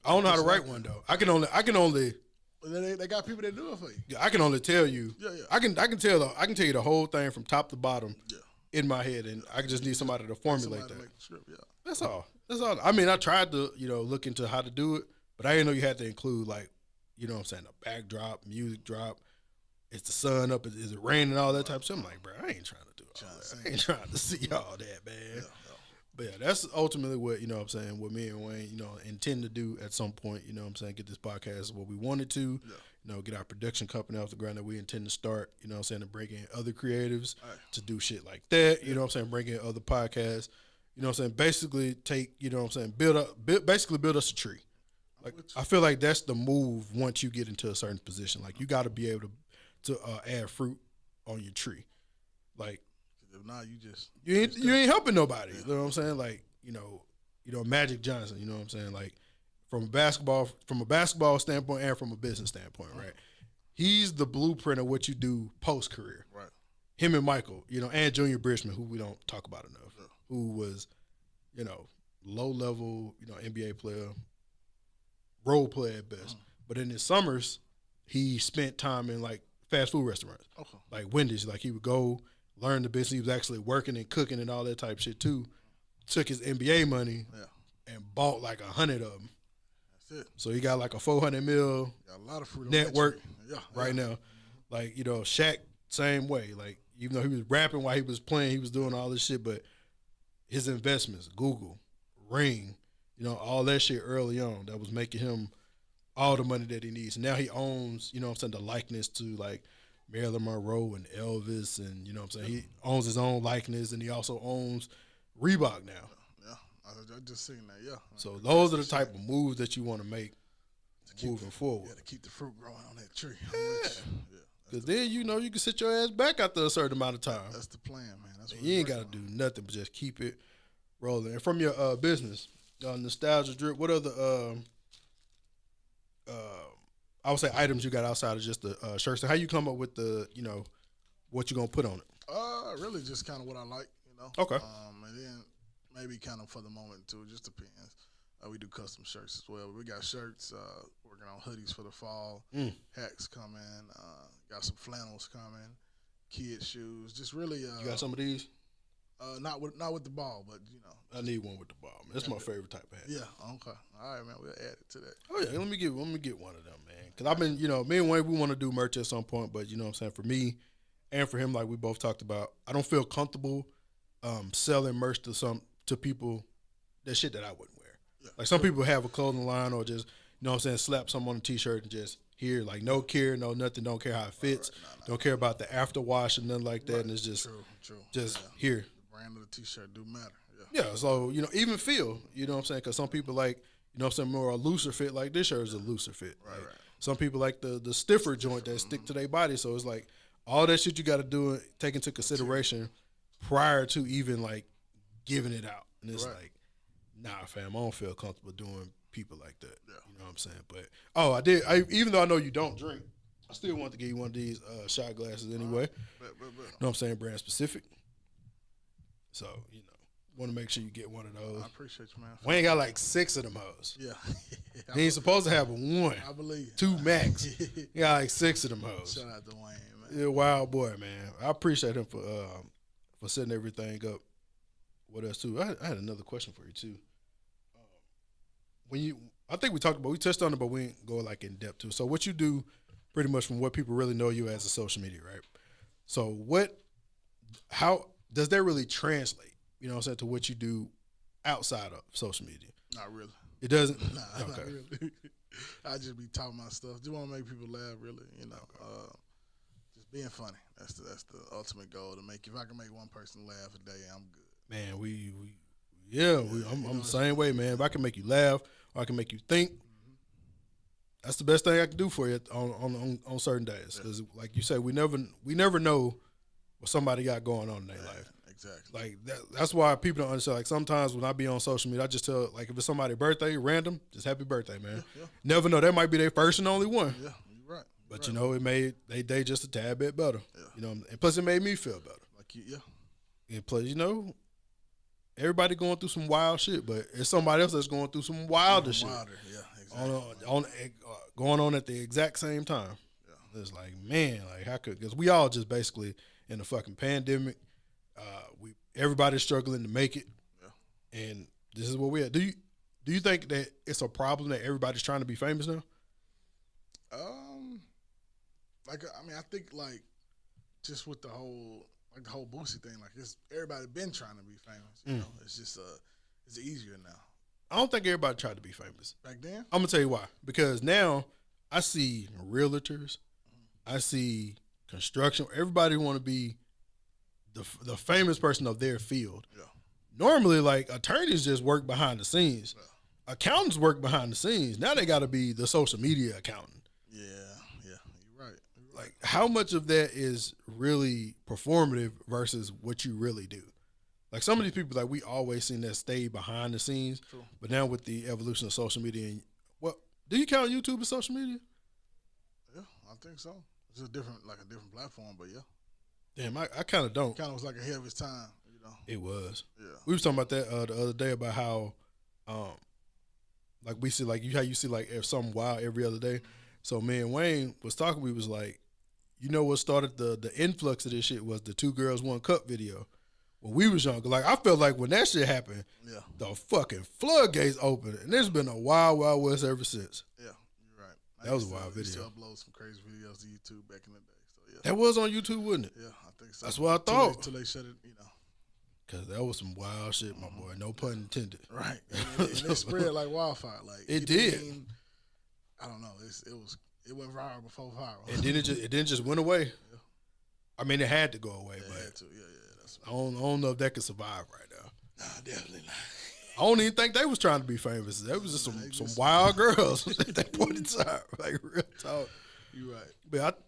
I don't know how to write one though. I can only. They got people that do it for you. Yeah, I can only tell you. Yeah. I can tell you the whole thing from top to bottom. In my head, and I just need somebody to formulate that. Make the script, That's all. I mean, I tried to look into how to do it, but I didn't know you had to include like, what I'm saying, a backdrop, music drop. Is the sun up? Is it raining? All that type of stuff. I'm like, bro, I ain't trying to do all that. I ain't trying to see all that, man. Yeah. But yeah, that's ultimately what, I'm saying, what me and Wayne, intend to do at some point, I'm saying, get this podcast what we wanted to, get our production company off the ground that we intend to start, I'm saying, to bring in other creatives to do shit like that, I'm saying, bring in other podcasts, I'm saying, basically take, I'm saying, build us a tree. Like, I feel like that's the move once you get into a certain position. Like, you got to be able to add fruit on your tree. Like, if not, you ain't helping nobody. You know what I'm saying? Like, Magic Johnson, you know what I'm saying? Like from a basketball standpoint and from a business standpoint, right? He's the blueprint of what you do post career. Right. Him and Michael, and Junior Bridgman, who we don't talk about enough, who was, low level, NBA player, role player at best. But in his summers, he spent time in like fast food restaurants. Okay. Like Wendy's. Like he would go learn the business. He was actually working and cooking and all that type of shit too. Took his NBA money and bought like 100 of them. That's it. So he got like a 400 mil got a lot of fruit network right now. Like, Shaq, same way. Like, even though he was rapping while he was playing, he was doing all this shit, but his investments, Google, Ring, all that shit early on, that was making him all the money that he needs. Now he owns, I'm saying, the likeness to like Marilyn Monroe and Elvis, and I'm saying, he owns his own likeness, and he also owns Reebok now. Yeah, I just seen that. Yeah. So those are the type of moves that you want to make moving forward. Yeah, to keep the fruit growing on that tree. Because then, you know, you can sit your ass back after a certain amount of time. That's the plan, man. That's what you ain't got to do nothing but just keep it rolling. And from your business, Nostalgia Drip, what other, I would say items you got outside of just the shirts? And how you come up with the, you know, what you going to put on it? Really just kind of what I like, you know. Okay. And then maybe kind of for the moment, too. It just depends. We do custom shirts as well. We got shirts, working on hoodies for the fall, hats coming, got some flannels coming, kids shoes. Just really. You got some of these? Not with the ball, but you know. I need one with the ball, man. That's my favorite type of hat. Yeah. Okay. All right, man. We'll add it to that. Oh yeah. Let me get one of them, man. Because I've been, you know, me and Wayne, we want to do merch at some point, but you know what I'm saying, for me and for him, like we both talked about, I don't feel comfortable selling merch to people that shit that I wouldn't wear. Yeah. Like some people have a clothing line or just, you know what I'm saying, slap something on a t-shirt and just here, like no care, no nothing, don't care how it fits, don't care about the afterwash and nothing like that, and it's just just here. The brand of the t-shirt do matter. Yeah, so, you know, even feel, you know what I'm saying, because some people like, you know what I'm saying, more a looser fit, like this shirt is a looser fit. Right. Some people like the stiffer joint that stick to their body, so it's like all that shit you got to do, take into consideration prior to even like giving it out, and it's like, nah, fam, I don't feel comfortable doing people like that. Yeah. You know what I'm saying? But even though I know you don't drink, I still want to give you one of these shot glasses anyway. You know what I'm saying? Brand specific. So, you know, want to make sure you get one of those. I appreciate you, man. Wayne got like 6 of them hoes. Yeah. He ain't supposed to have one. I believe. 2 max. He got like 6 of them hoes. Shout out to Wayne, man. Yeah, wild boy, man. I appreciate him for setting everything up. What else too? I had another question for you too. I think we touched on it, but we ain't go like in depth to. So what you do, pretty much from what people really know you as a social media, right? So how does that really translate? You know what I'm saying, to what you do outside of social media? Not really. It doesn't. Nah, okay. Not really. I just be talking my stuff. Just want to make people laugh, really. You know, just being funny. That's the ultimate goal, to make. If I can make one person laugh a day, I'm good. Man, I'm the same way, man. If I can make you laugh or I can make you think, that's the best thing I can do for you on certain days. Because, like you say, we never know what somebody got going on in their life. Exactly. Like that's why people don't understand. Like sometimes when I be on social media, I just tell, like, if it's somebody's birthday, random, just happy birthday, man. Yeah. Never know, that might be their first and only one. Yeah, you're right. But you know, it made their day just a tad bit better. Yeah. You know, and plus it made me feel better. Like you, And plus, you know, everybody going through some wild shit, but it's somebody else that's going through some wilder shit. Yeah, exactly. Going on at the exact same time. Yeah. It's like, man, like how could? Because we all just basically in a fucking pandemic. Everybody's struggling to make it, and this is where we at. Do you think that it's a problem that everybody's trying to be famous now? I think like just with the whole Boosie thing, like everybody been trying to be famous. You know, it's just it's easier now. I don't think everybody tried to be famous back then. I'm gonna tell you why. Because now I see realtors, I see construction. Everybody want to be the famous person of their field. Yeah. Normally, like, attorneys just work behind the scenes. Yeah. Accountants work behind the scenes. Now they got to be the social media accountant. Yeah, you're right. Like, how much of that is really performative versus what you really do? Like, some of these people, like, we always seen that stay behind the scenes. True. But now with the evolution of social media, do you count YouTube as social media? Yeah, I think so. It's a different platform, but yeah. Damn, I kind of don't. Kind of was like ahead of its time, you know. It was. Yeah. We was talking about that the other day about how, like we see, like how you see like something wild every other day. So me and Wayne was talking. We was like, you know what started the influx of this shit was the 2 Girls 1 Cup video. When we was younger, like I felt like when that shit happened, the fucking floodgates opened, and there's been a wild west ever since. Yeah, you're right. That was a wild video. I used to upload some crazy videos to YouTube back in the day. That was on YouTube, wasn't it? Yeah, I think so. That's what I thought. Till they shut it, you know. Because that was some wild shit, my boy. No pun intended. Right. And it spread like wildfire. Like it did. I don't know. It went viral before viral. And then it didn't just went away. Yeah. I mean, it had to go away. It but had to. Yeah. That's I don't know if that could survive right now. Nah, definitely not. I don't even think they was trying to be famous. That was just some wild girls at that point in time. Like, real talk. You're right. But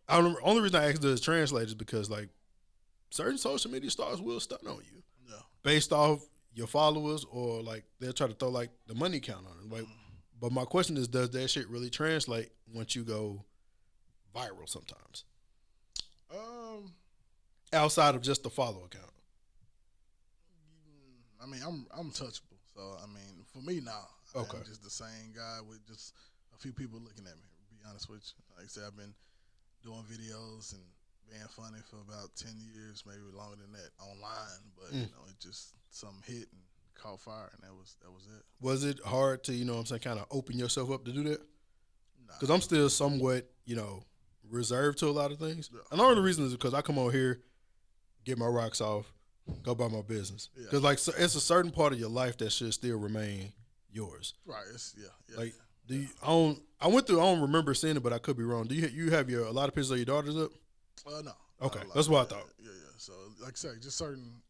Only reason I asked does translate is because like certain social media stars will stun on you based off your followers, or like they'll try to throw like the money count on it. Like, but my question is, does that shit really translate once you go viral sometimes? Outside of just the follow account. I mean, I'm touchable, so I mean, for me now, I'm just the same guy with just a few people looking at me. To be honest with you, like I said, I've been doing videos and being funny for about 10 years, maybe longer than that, online. But you know, it just something hit and caught fire, and that was it. Was it hard to, you know what I'm saying, kind of open yourself up to do that? Because I'm still somewhat, you know, reserved to a lot of things. Yeah. And the only reason is because I come on here, get my rocks off, go about my business. Because like it's a certain part of your life that should still remain yours. Right. Like I went through. I don't remember seeing it, but I could be wrong. Do you have a lot of pictures of your daughters up? No. Okay, that's what I thought. Yeah. So like I say, just certain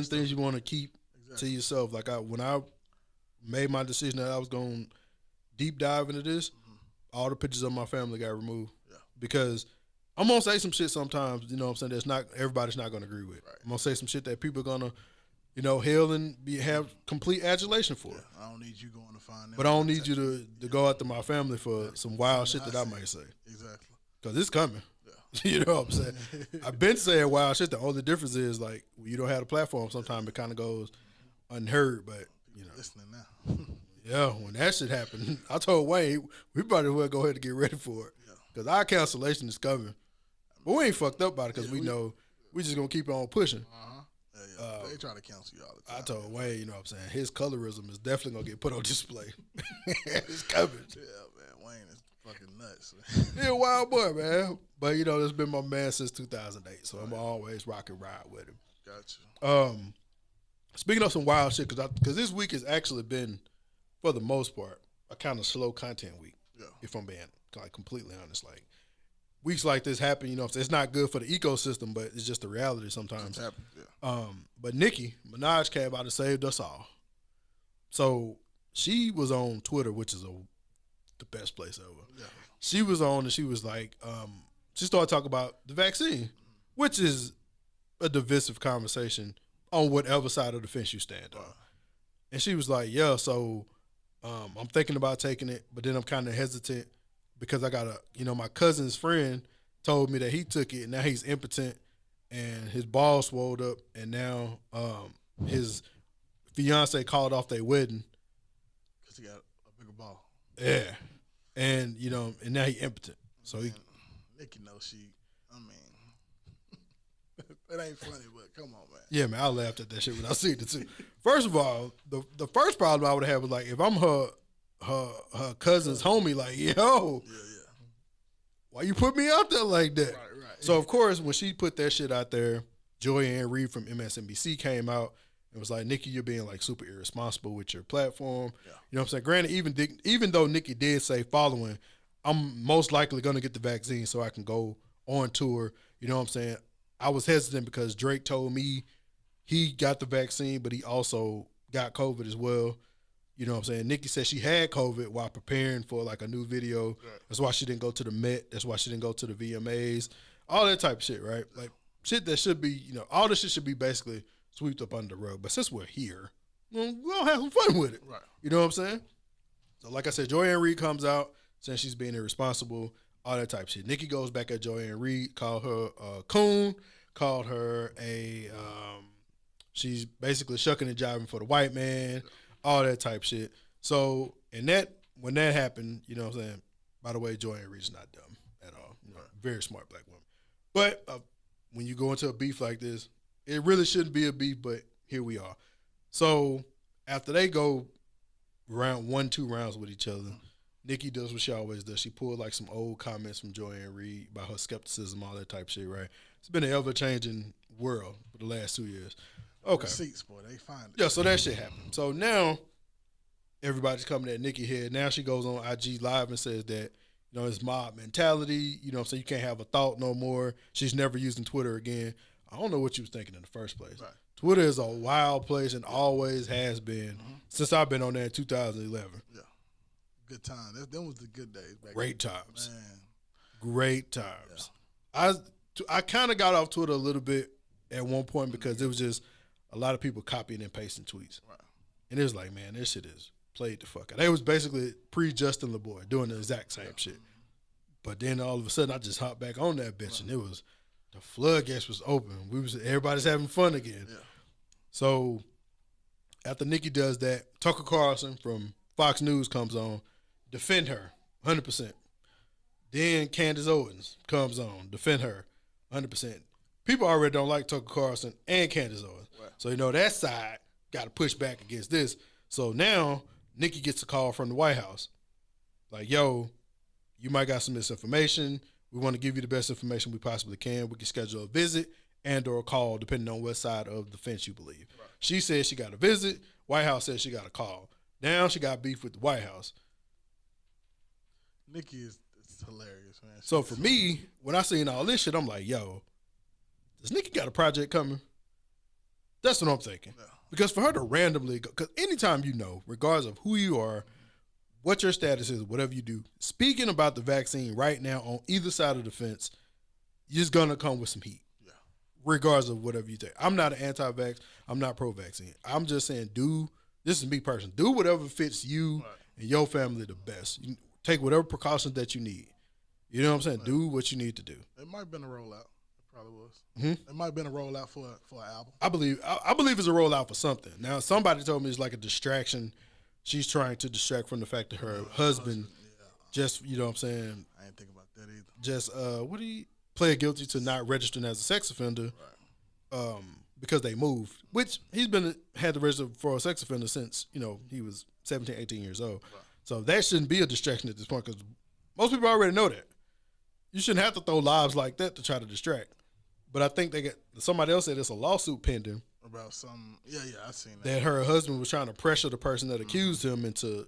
things you want to keep to yourself. Like when I made my decision that I was going to deep dive into this, all the pictures of my family got removed. Yeah. Because I'm gonna say some shit sometimes, you know what I'm saying, that's not everybody's not gonna agree with. Right. I'm gonna say some shit that people are gonna, you know, hail and have complete adulation for. Yeah. I don't need you going to find them. But I don't need you to go after my family for some wild shit that I might say. Exactly. Because it's coming. Yeah. You know what I'm saying? I've been saying wild shit. The only difference is like when you don't have a platform, sometimes it kind of goes unheard. But you know, listening now. Yeah, when that shit happened, I told Wayne we probably will go ahead and get ready for it because our cancellation is coming. But we ain't fucked up about it because we know we just gonna keep on pushing. They try to cancel you all the time. I told Wayne, you know what I'm saying, his colorism is definitely gonna get put on display. It's coming. Yeah, man, Wayne is fucking nuts. He a wild boy, man. But you know, this been my man since 2008, so I'm always rock and ride with him. Gotcha. Speaking of some wild shit, because this week has actually been, for the most part, a kind of slow content week. Yeah. If I'm being like completely honest, like weeks like this happen, you know, it's not good for the ecosystem, but it's just the reality sometimes. It happens, yeah. But Nicki Minaj came out and saved us all. So she was on Twitter, which is the best place ever. Yeah. She was on and she was like, she started talking about the vaccine, which is a divisive conversation on whatever side of the fence you stand on. And she was like, yeah, so I'm thinking about taking it, but then I'm kind of hesitant because I got my cousin's friend told me that he took it and now he's impotent and his balls swelled up and now his fiance called off their wedding. Because he got a bigger ball. Yeah. And, and now he impotent. So Nicki knows it ain't funny, but come on, man. Yeah, man, I laughed at that shit when I seen it too. First of all, the first problem I would have was like if I'm her cousin's homie, like, yo, why you put me out there like that? Right. So of course, when she put that shit out there, Joy-Ann Reid from MSNBC came out and was like, Nicki, you're being like super irresponsible with your platform. Yeah. You know what I'm saying? Granted, even though Nicki did say following, I'm most likely gonna get the vaccine so I can go on tour. You know what I'm saying? I was hesitant because Drake told me he got the vaccine, but he also got COVID as well. You know what I'm saying? Nicki said she had COVID while preparing for like a new video. Right. That's why she didn't go to the Met. That's why she didn't go to the VMAs. All that type of shit, right? Like shit that should be, all this shit should be basically swept up under the rug. But since we're here, we'll have some fun with it. Right. You know what I'm saying? So like I said, Joy-Ann Reid comes out saying she's being irresponsible. All that type of shit. Nicki goes back at Joy-Ann Reid, called her a coon, called her she's basically shucking and jiving for the white man, all that type of shit. So, when that happened, you know what I'm saying, by the way, Joy-Ann Reid's not dumb at all. Very smart black woman. But when you go into a beef like this, it really shouldn't be a beef, but here we are. So, after they go round 1-2 rounds with each other, Nicki does what she always does. She pulled like some old comments from Joy-Ann Reid about her skepticism, all that type of shit, right? It's been an ever-changing world for the last 2 years. Okay. Receipts, boy, they find it. Yeah, so that shit happened. So now everybody's coming at Nicki here. Now she goes on IG Live and says that, it's mob mentality. You know what I'm saying? You can't have a thought no more. She's never using Twitter again. I don't know what you was thinking in the first place. Right. Twitter is a wild place and always has been since I've been on there in 2011. Yeah. Good time. Them was the good days. Great times. Man. Great times. Yeah. I kind of got off Twitter a little bit at one point because it was just a lot of people copying and pasting tweets. Right. And it was like, man, this shit is played the fuck out. They was basically pre-Justin LeBoy doing the exact same shit. But then all of a sudden, I just hopped back on that bitch, and it was the floodgates was open. Everybody's having fun again. Yeah. So after Nikki does that, Tucker Carlson from Fox News comes on, defend her 100%. Then Candace Owens comes on, defend her 100%. People already don't like Tucker Carlson and Candace Owens. Right. So, that side got to push back against this. So now Nikki gets a call from the White House. Like, yo, you might got some misinformation. We want to give you the best information we possibly can. We can schedule a visit and or a call depending on what side of the fence you believe. Right. She says she got a visit. White House says she got a call. Now she got beef with the White House. Nikki is hilarious, man. So for me, when I seen all this shit, I'm like, yo, does Nikki got a project coming? That's what I'm thinking. No. Because for her to randomly go, because anytime regardless of who you are, what your status is, whatever you do, speaking about the vaccine right now on either side of the fence, you're just going to come with some heat. Yeah. Regardless of whatever you take. I'm not an anti-vax. I'm not pro-vaccine. I'm just saying this is me personally, do whatever fits you and your family the best. You take whatever precautions that you need. You know what I'm saying? Right. Do what you need to do. It might have been a rollout. It probably was. Mm-hmm. It might have been a rollout for an album. I believe it's a rollout for something. Now, somebody told me it's like a distraction. She's trying to distract from the fact that her husband just, you know what I'm saying? I ain't think about that either. Just, plead guilty to not registering as a sex offender because they moved, which he's had to register for a sex offender since, he was 17, 18 years old. Right. So that shouldn't be a distraction at this point because most people already know that. You shouldn't have to throw lives like that to try to distract. But I think somebody else said it's a lawsuit pending. About some, I seen that. That her husband was trying to pressure the person that accused him into,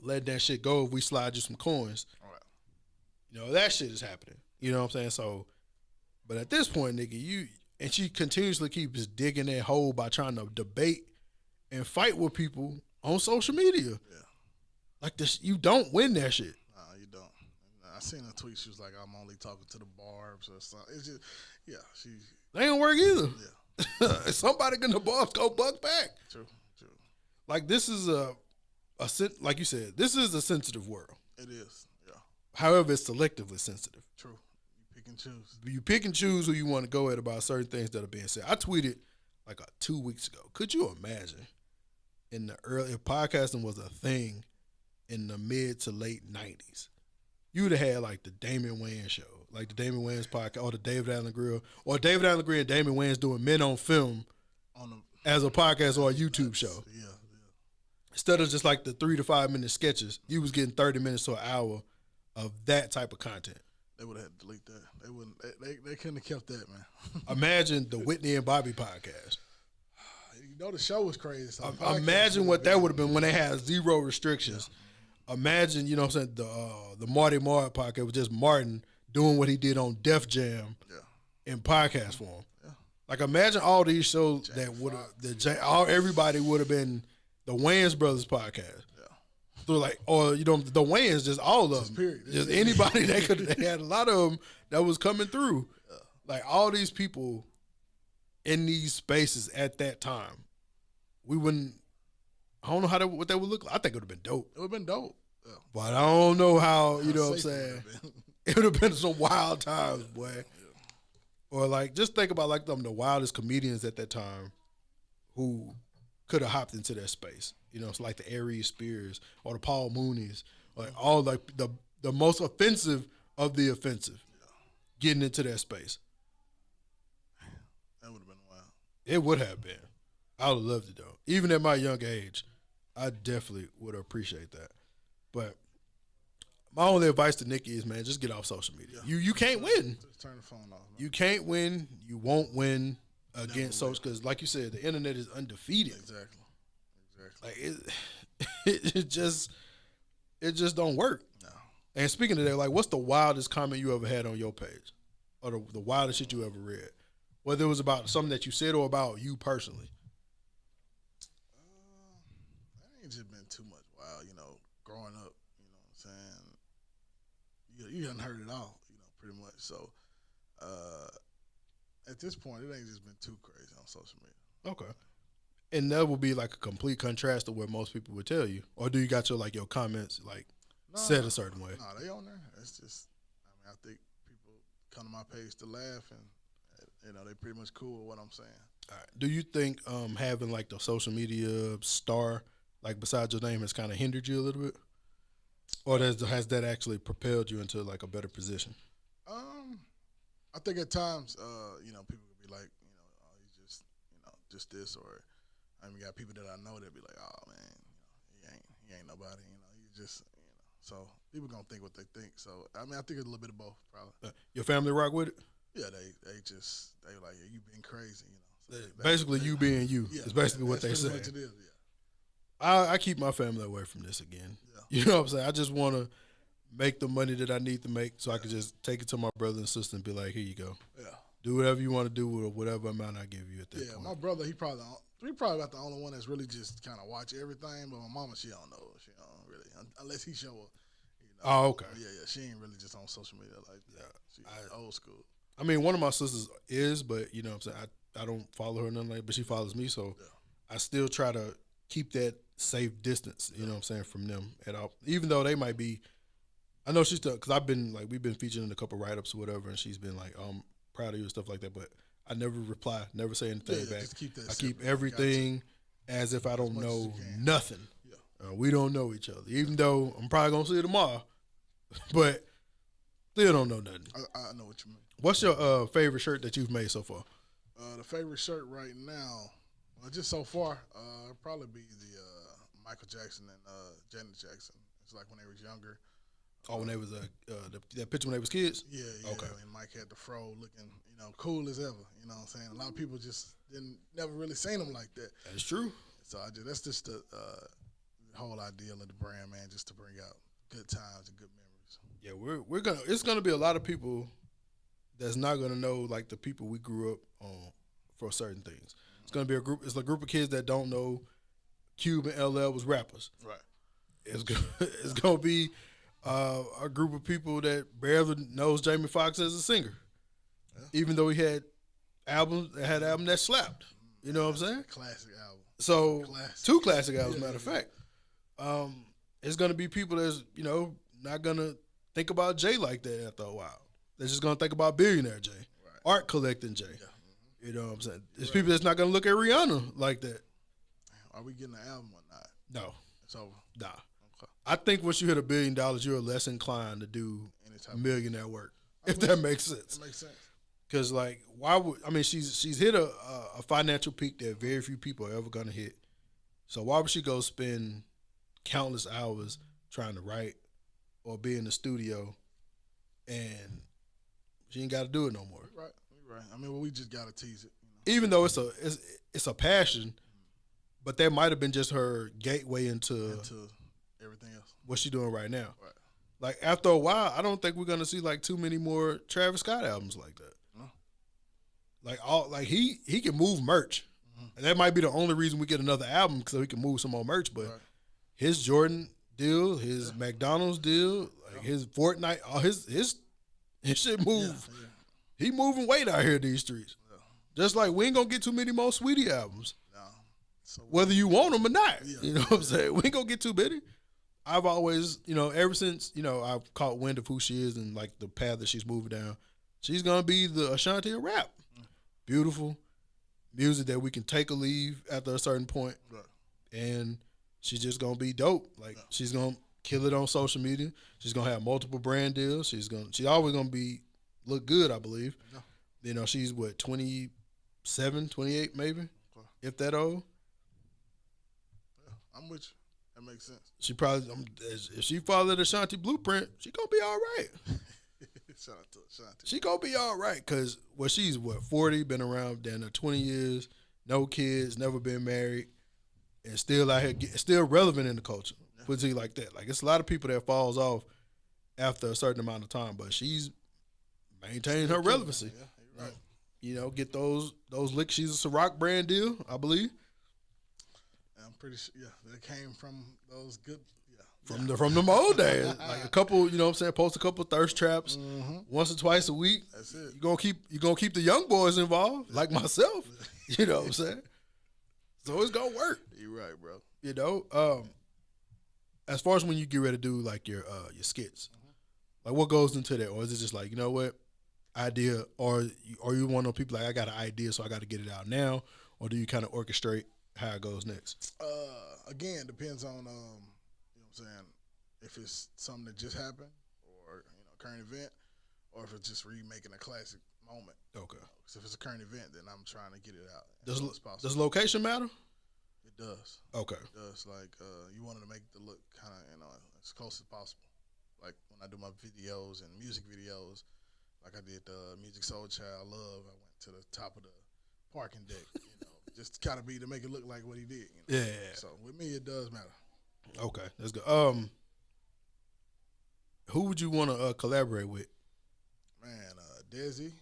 letting that shit go if we slide you some coins. All right. That shit is happening. You know what I'm saying? So, but at this point, nigga, and she continuously keeps digging that hole by trying to debate and fight with people on social media. Yeah. Like this, you don't win that shit. No, you don't. I seen a tweet. She was like, "I'm only talking to the Barbs or something." It's just, they don't work either. Yeah. Somebody in the Barbs go buck back. True. Like this is like you said, this is a sensitive world. It is. Yeah. However, it's selectively sensitive. True. You pick and choose. You pick and choose who you want to go at about certain things that are being said. I tweeted like 2 weeks ago. Could you imagine if podcasting was a thing in the mid to late 90s? You would have had like the Damon Wayans show, like the Damon Wayans podcast, or the David Allen Grill, or David Allen Grill and Damon Wayans doing Men on Film as a podcast or a YouTube show. Yeah. Instead of just like the 3 to 5 minute sketches, you was getting 30 minutes to an hour of that type of content. They would have had to delete that. They wouldn't. They couldn't have kept that, man. Imagine the Whitney and Bobby podcast. The show was crazy. So imagine what that would have been when they had zero restrictions. Yeah. Imagine, you know what I'm saying, the Marty Martin podcast was just Martin doing what he did on Def Jam in podcast form. Yeah. Like imagine all these shows that would have, everybody would have been the Wayans Brothers podcast. Yeah. So like, or the Wayans, just all of them. Period. Just anybody they had a lot of them that was coming through. Yeah. Like all these people in these spaces at that time, we wouldn't. I don't know what that would look like. I think it would have been dope. It would have been dope. Yeah. But I don't know how, you know what I'm saying? It would have been some wild times, boy. Yeah. Or like, just think about like the wildest comedians at that time who could have hopped into that space. You know, it's like the Aries Spears or the Paul Moonies, like all like the most offensive of the offensive getting into that space. That would have been wild. It would have been. I would have loved it though. Even at my young age, I definitely would appreciate that. But my only advice to Nikki is, man, just get off social media. Yeah. You can't win. Just turn the phone off. Man. You can't win. You won't win against social because, like you said, the internet is undefeated. Exactly. Like it just don't work. No. And speaking of that, like, what's the wildest comment you ever had on your page, or the wildest shit you ever read? Whether it was about something that you said or about you personally. That ain't just been too much wild, growing up, you know what I'm saying? you hadn't heard it all, pretty much. So at this point, it ain't just been too crazy on social media. Okay. And that would be like a complete contrast to what most people would tell you. Or do you got your comments set a certain way? No, they on there. It's just, I think people come to my page to laugh, and they pretty much cool with what I'm saying. All right. Do you think having the social media star besides your name has kind of hindered you a little bit, or has that actually propelled you into a better position? I think at times, people could be like, oh, you just this, or I mean, got people that I know that be like, oh man, he ain't nobody, you just, so people gonna think what they think. So I mean, I think it's a little bit of both, probably. Your family rock with it? Yeah, they like, yeah, you being crazy, So basically, you being you is basically what they say. Much it is, yeah. I keep my family away from this again. Yeah. You know what I'm saying? I just want to make the money that I need to make so I can just take it to my brother and sister and be like, here you go. Yeah. Do whatever you want to do with whatever amount I give you at that point. Yeah, my brother, he probably about the only one that's really just kind of watch everything. But my mama, she don't know. She don't really, unless he show up. Oh, okay. Yeah. She ain't really just on social media like that. Yeah, she's old school. I mean, one of my sisters is, but you know what I'm saying? I don't follow her nothing like that, but she follows me, so I still try to keep that safe distance, you know what I'm saying, from them at all. Even though they might be, I know she's, because we've been featured in a couple write-ups or whatever, and she's been like, I'm proud of you and stuff like that, but I never reply, never say anything back. I keep everything as if I don't know nothing. Yeah. We don't know each other, even though I'm probably going to see her tomorrow, but still don't know nothing. I know what you mean. What's your favorite shirt that you've made so far? The favorite shirt right now, just so far, probably be the Michael Jackson and Janet Jackson. It's like when they was younger. Oh, when they was that picture when they was kids? Yeah. Okay. And Mike had the fro looking, cool as ever. You know what I'm saying? A lot of people just never really seen him like that. That's true. So that's just the whole idea of the brand, man, just to bring out good times and good memories. Yeah, it's gonna be a lot of people that's not gonna know the people we grew up on for certain things. It's gonna be a group of kids that don't know Cube and LL was rappers. Right. It's gonna be a group of people that barely knows Jamie Foxx as a singer, even though he had albums that slapped. You know what I'm saying? Classic album. So two classic albums, matter of fact. It's gonna be people that's not gonna think about Jay like that after a while. They're just gonna think about Billionaire Jay, art collecting Jay. Yeah. You know what I'm saying? There's people that's not gonna look at Rihanna like that. Are we getting an album or not? No. It's over. Nah. Okay. I think once you hit $1 billion, you're less inclined to do millionaire work. If that makes sense. It makes sense. Because why would she's hit a financial peak that very few people are ever gonna hit. So why would she go spend countless hours trying to write or be in the studio, and she ain't got to do it no more? Right. I mean, we just gotta tease it. Even though it's a passion, but that might have been just her gateway into everything else. What she doing right now. Right. After a while, I don't think we're gonna see too many more Travis Scott albums like that. No. He can move merch, and that might be the only reason we get another album, so he can move some more merch. But his Jordan deal, his McDonald's deal, his Fortnite, all his shit move. Yeah. He moving weight out here in these streets. Yeah. Just like we ain't gonna get too many more Sweetie albums. No. So whether you want them or not. Yeah. You know what I'm saying? We ain't gonna get too many. I've always, ever since, I've caught wind of who she is and the path that she's moving down, she's gonna be the Ashanti of rap. Beautiful music that we can take or leave after a certain point. Right. And she's just gonna be dope. She's gonna kill it on social media. She's gonna have multiple brand deals. She's always gonna look good, I believe. Yeah. She's 27, 28 maybe, if that old. Yeah, I'm with you. That makes sense. She probably, if she followed the Ashanti blueprint, she gonna be all right. Shout out to Ashanti. She gonna be all right, because she's 40, been around down there 20 years, no kids, never been married, and still out here, still relevant in the culture. Put it like that. It's a lot of people that falls off after a certain amount of time, but she's maintaining her relevancy. Yeah, you're right. Get those licks. She's a Ciroc brand deal, I believe. I'm pretty sure. Yeah, that came from those good. from the old days. Like a couple, you know what I'm saying, post a couple thirst traps once or twice a week. That's it. You're gonna keep the young boys involved, like myself. You know what I'm saying? So it's gonna work. You're right, bro. You know, as far as when you get ready to do like your skits, like what goes into that, or is it just like, you know what, idea, or you one of those people like, I got an idea, so I got to get it out now, or do you kind of orchestrate how it goes next? Again, depends on you know what I'm saying, if it's something that just happened, or current event, or if it's just remaking a classic moment. Okay. So if it's a current event, then I'm trying to get it out Does as soon as possible. Does location matter? It does. Okay. It does. Like you wanted to make the look kind of as close as possible. Like when I do my videos and music videos, like I did Music Soul Child Love, I went to the top of the parking deck, just kind of to make it look like what he did. Yeah. So with me, it does matter. Okay, that's good. Who would you want to collaborate with? Man, Desi.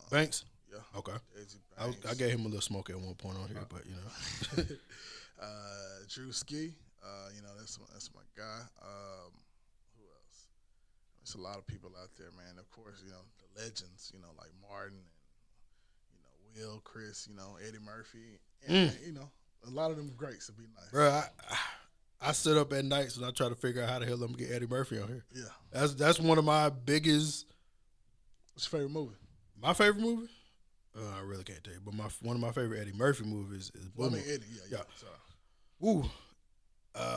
Banks? Yeah. Okay. Desi Banks. I gave him a little smoke at one point on here, but Drew Ski. That's my guy. Who else? There's a lot of people out there, man. Of course, the legends, like Martin and Will, Chris, Eddie Murphy, and a lot of them greats would be nice. Bro, I sit up at nights and I try to figure out how the hell I'm gonna get Eddie Murphy on here. Yeah. That's one of my biggest. What's your favorite movie? My favorite movie? I really can't tell you, but one of my favorite Eddie Murphy movies is Boomerang. Eddie, yeah. Woo.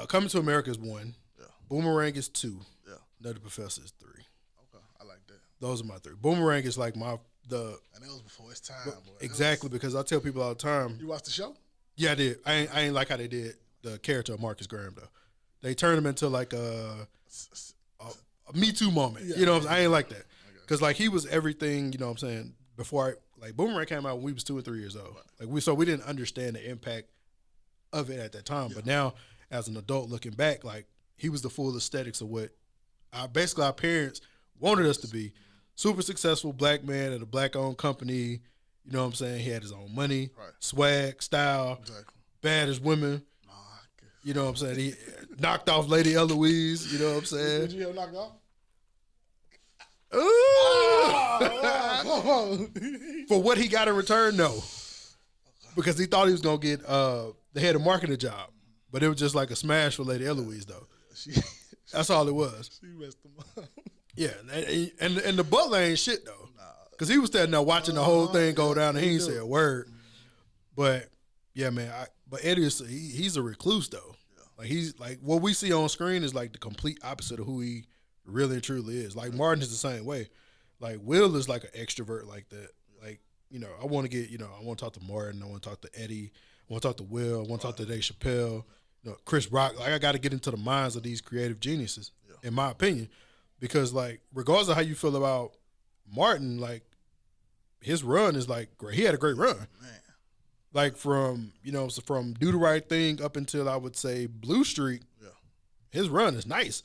Coming to America is 1. Yeah. Boomerang is 2. Yeah. Nutty Professor is 3. Okay, I like that. Those are my 3. Boomerang is like And that was before its time, boy. Exactly, because I tell people all the time. You watched the show? Yeah, I did. I ain't like how they did the character of Marcus Graham though. They turned him into like a Me Too moment. Yeah. You know what I'm saying? I ain't like that. Because like he was everything, you know what I'm saying, before Boomerang came out when we was 2 or 3 years old. Like we didn't understand the impact of it at that time. Yeah. But now as an adult looking back, like he was the full aesthetics of what basically our parents wanted us to be. Super successful black man at a black owned company. You know what I'm saying? He had his own money, swag, style, bad as women. You know what I'm saying? He knocked off Lady Eloise. You know what I'm saying? Did you ever knock off? For what he got in return, no. Because he thought he was going to get the head of marketing job. But it was just like a smash for Lady Eloise, though. That's all it was. She messed him up. Yeah, and the butler ain't shit, though. Because he was standing there watching the whole thing go down, and he ain't say a word. But, yeah, man, but Eddie, he's a recluse, though. Yeah. Like, he's like, what we see on screen is like the complete opposite of who he really and truly is. Like, Martin is the same way. Like, Will is like an extrovert like that. Like, I want to I want to talk to Martin. I want to talk to Eddie. I want to talk to Will. I want to talk to Dave Chappelle. Chris Rock. Like, I got to get into the minds of these creative geniuses, in my opinion. Because, like, regardless of how you feel about Martin, like, his run is, like, great. He had a great run. Man. Like, from Do the Right Thing up until, I would say, Blue Streak, his run is nice.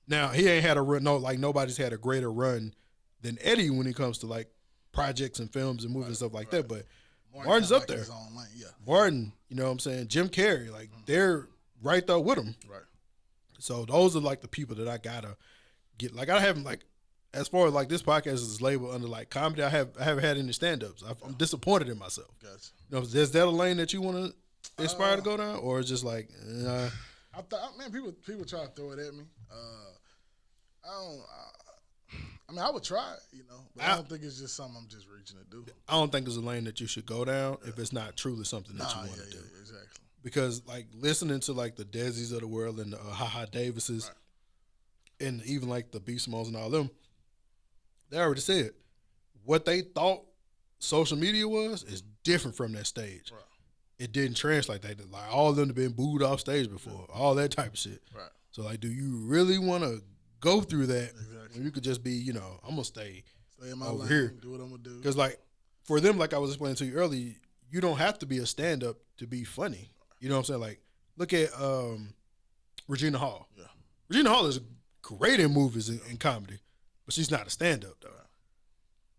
Now, he ain't had a run, nobody's had a greater run than Eddie when it comes to, like, projects and films and movies and stuff like that. But Martin's up there. Martin, you know what I'm saying? Jim Carrey, like, they're right there with him. Right. So those are, like, the people that I got to get. Like, I haven't, like, as far as, like, this podcast is labeled under, like, comedy, I haven't had any stand-ups. I'm disappointed in myself. Gotcha. Is that a lane that you want to aspire to go down? Or it's just like, man, people try to throw it at me. I would try it, but I don't think it's just something I'm just reaching to do. I don't think there's a lane that you should go down if it's not truly something that you want to do. Yeah, exactly. Because, like, listening to, like, the Desis of the world and the Ha Davises and even, like, the Beast Modes and all them, they already said what they thought social media was is different from that stage. Right. It didn't translate like that. Like, all of them have been booed off stage before, all that type of shit. Right. So, like, do you really want to go through that? Exactly. You could just be, I'm going to stay in my over lane, here. do what I'm going to do. Because, like, for them, like I was explaining to you earlier, you don't have to be a stand-up to be funny. You know what I'm saying? Like, look at Regina Hall. Yeah. Regina Hall is great in movies and comedy, but she's not a stand-up, though.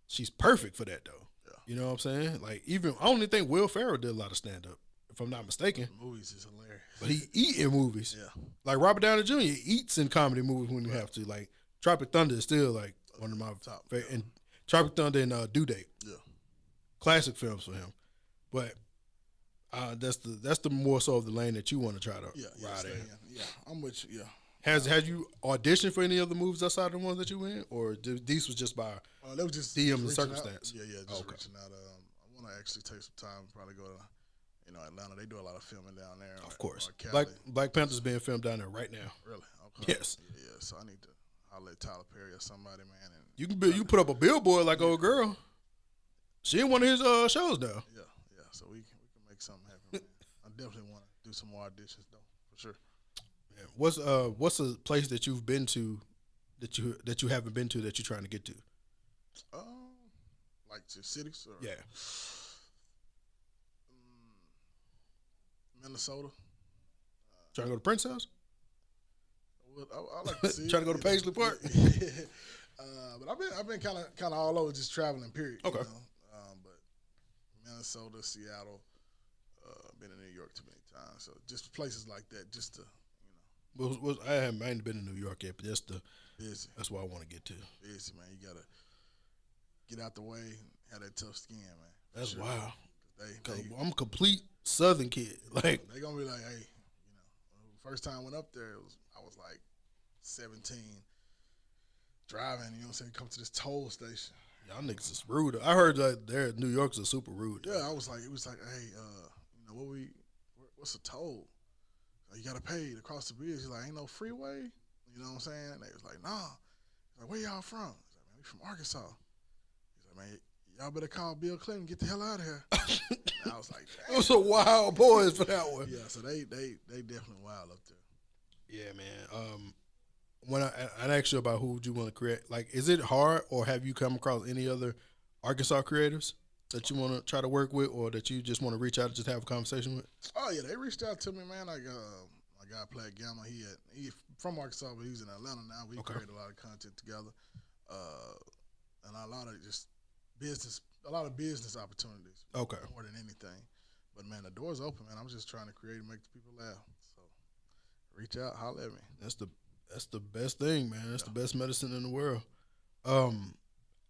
She's perfect for that, though. Yeah. You know what I'm saying? Like, I don't even think Will Ferrell did a lot of stand-up, if I'm not mistaken. Movies is hilarious. But he eat in movies. Yeah. Like Robert Downey Jr. eats in comedy movies when you have to. Like Tropic Thunder is still like one of my top favorite. And Tropic Thunder and Due Date. Yeah. Classic films for him. But that's the more so of the lane that you want to try to ride in. Yeah, I'm with you. Yeah. Has you auditioned for any other movies outside the ones that you in, or these was just by that was just DM and reaching circumstance? Out. Yeah, just reaching out. I want to actually take some time, probably go to Atlanta. They do a lot of filming down there. Of course, Black Panther's being filmed down there right now. Really? Okay. Yes. Yeah. So I need to holler at Tyler Perry or somebody, man. And you put up a billboard like old girl. She in one of his shows now. Yeah. So we can make something happen. Man. I definitely want to do some more auditions though, for sure. Yeah. What's a place that you've been to that you haven't been to that you're trying to get to? Like to cities? Or, yeah. Minnesota. Trying to go to Prince House? I like to see. Trying to go to Paisley Park? But I've been kind of all over, just traveling. Period. Okay. But Minnesota, Seattle, been in New York too many times. So just places like that, just to I ain't been in New York yet, but busy. That's what I want to get to. Busy, man. You gotta get out the way and have that tough skin, man. That's wild. Cause I'm a complete Southern kid. Like they gonna be like, hey, first time I went up there, I was like 17, driving. You know what I'm saying? Come to this toll station. Y'all niggas is rude. I heard that New York's are super rude. Yeah, it was like, hey, what's a toll? You gotta pay to cross the bridge. He's like, ain't no freeway. You know what I'm saying? And they was like, nah. He's like, where y'all from? He's like, man, we from Arkansas. He's like, man, y'all better call Bill Clinton and get the hell out of here. And I was like, damn. Those are wild boys for that one. Yeah, so they definitely wild up there. Yeah, man. When I asked you about who would you want to create, like, is it hard, or have you come across any other Arkansas creatives that you want to try to work with, or that you just want to reach out and just have a conversation with? Oh yeah, they reached out to me, man. Like my guy played Gamma. He from Arkansas, but he's in Atlanta now. We created a lot of content together, and a lot of business opportunities. Okay, more than anything. But man, the door's open, man. I'm just trying to create and make the people laugh. So reach out, holler at me. That's the best thing, man. That's the best medicine in the world.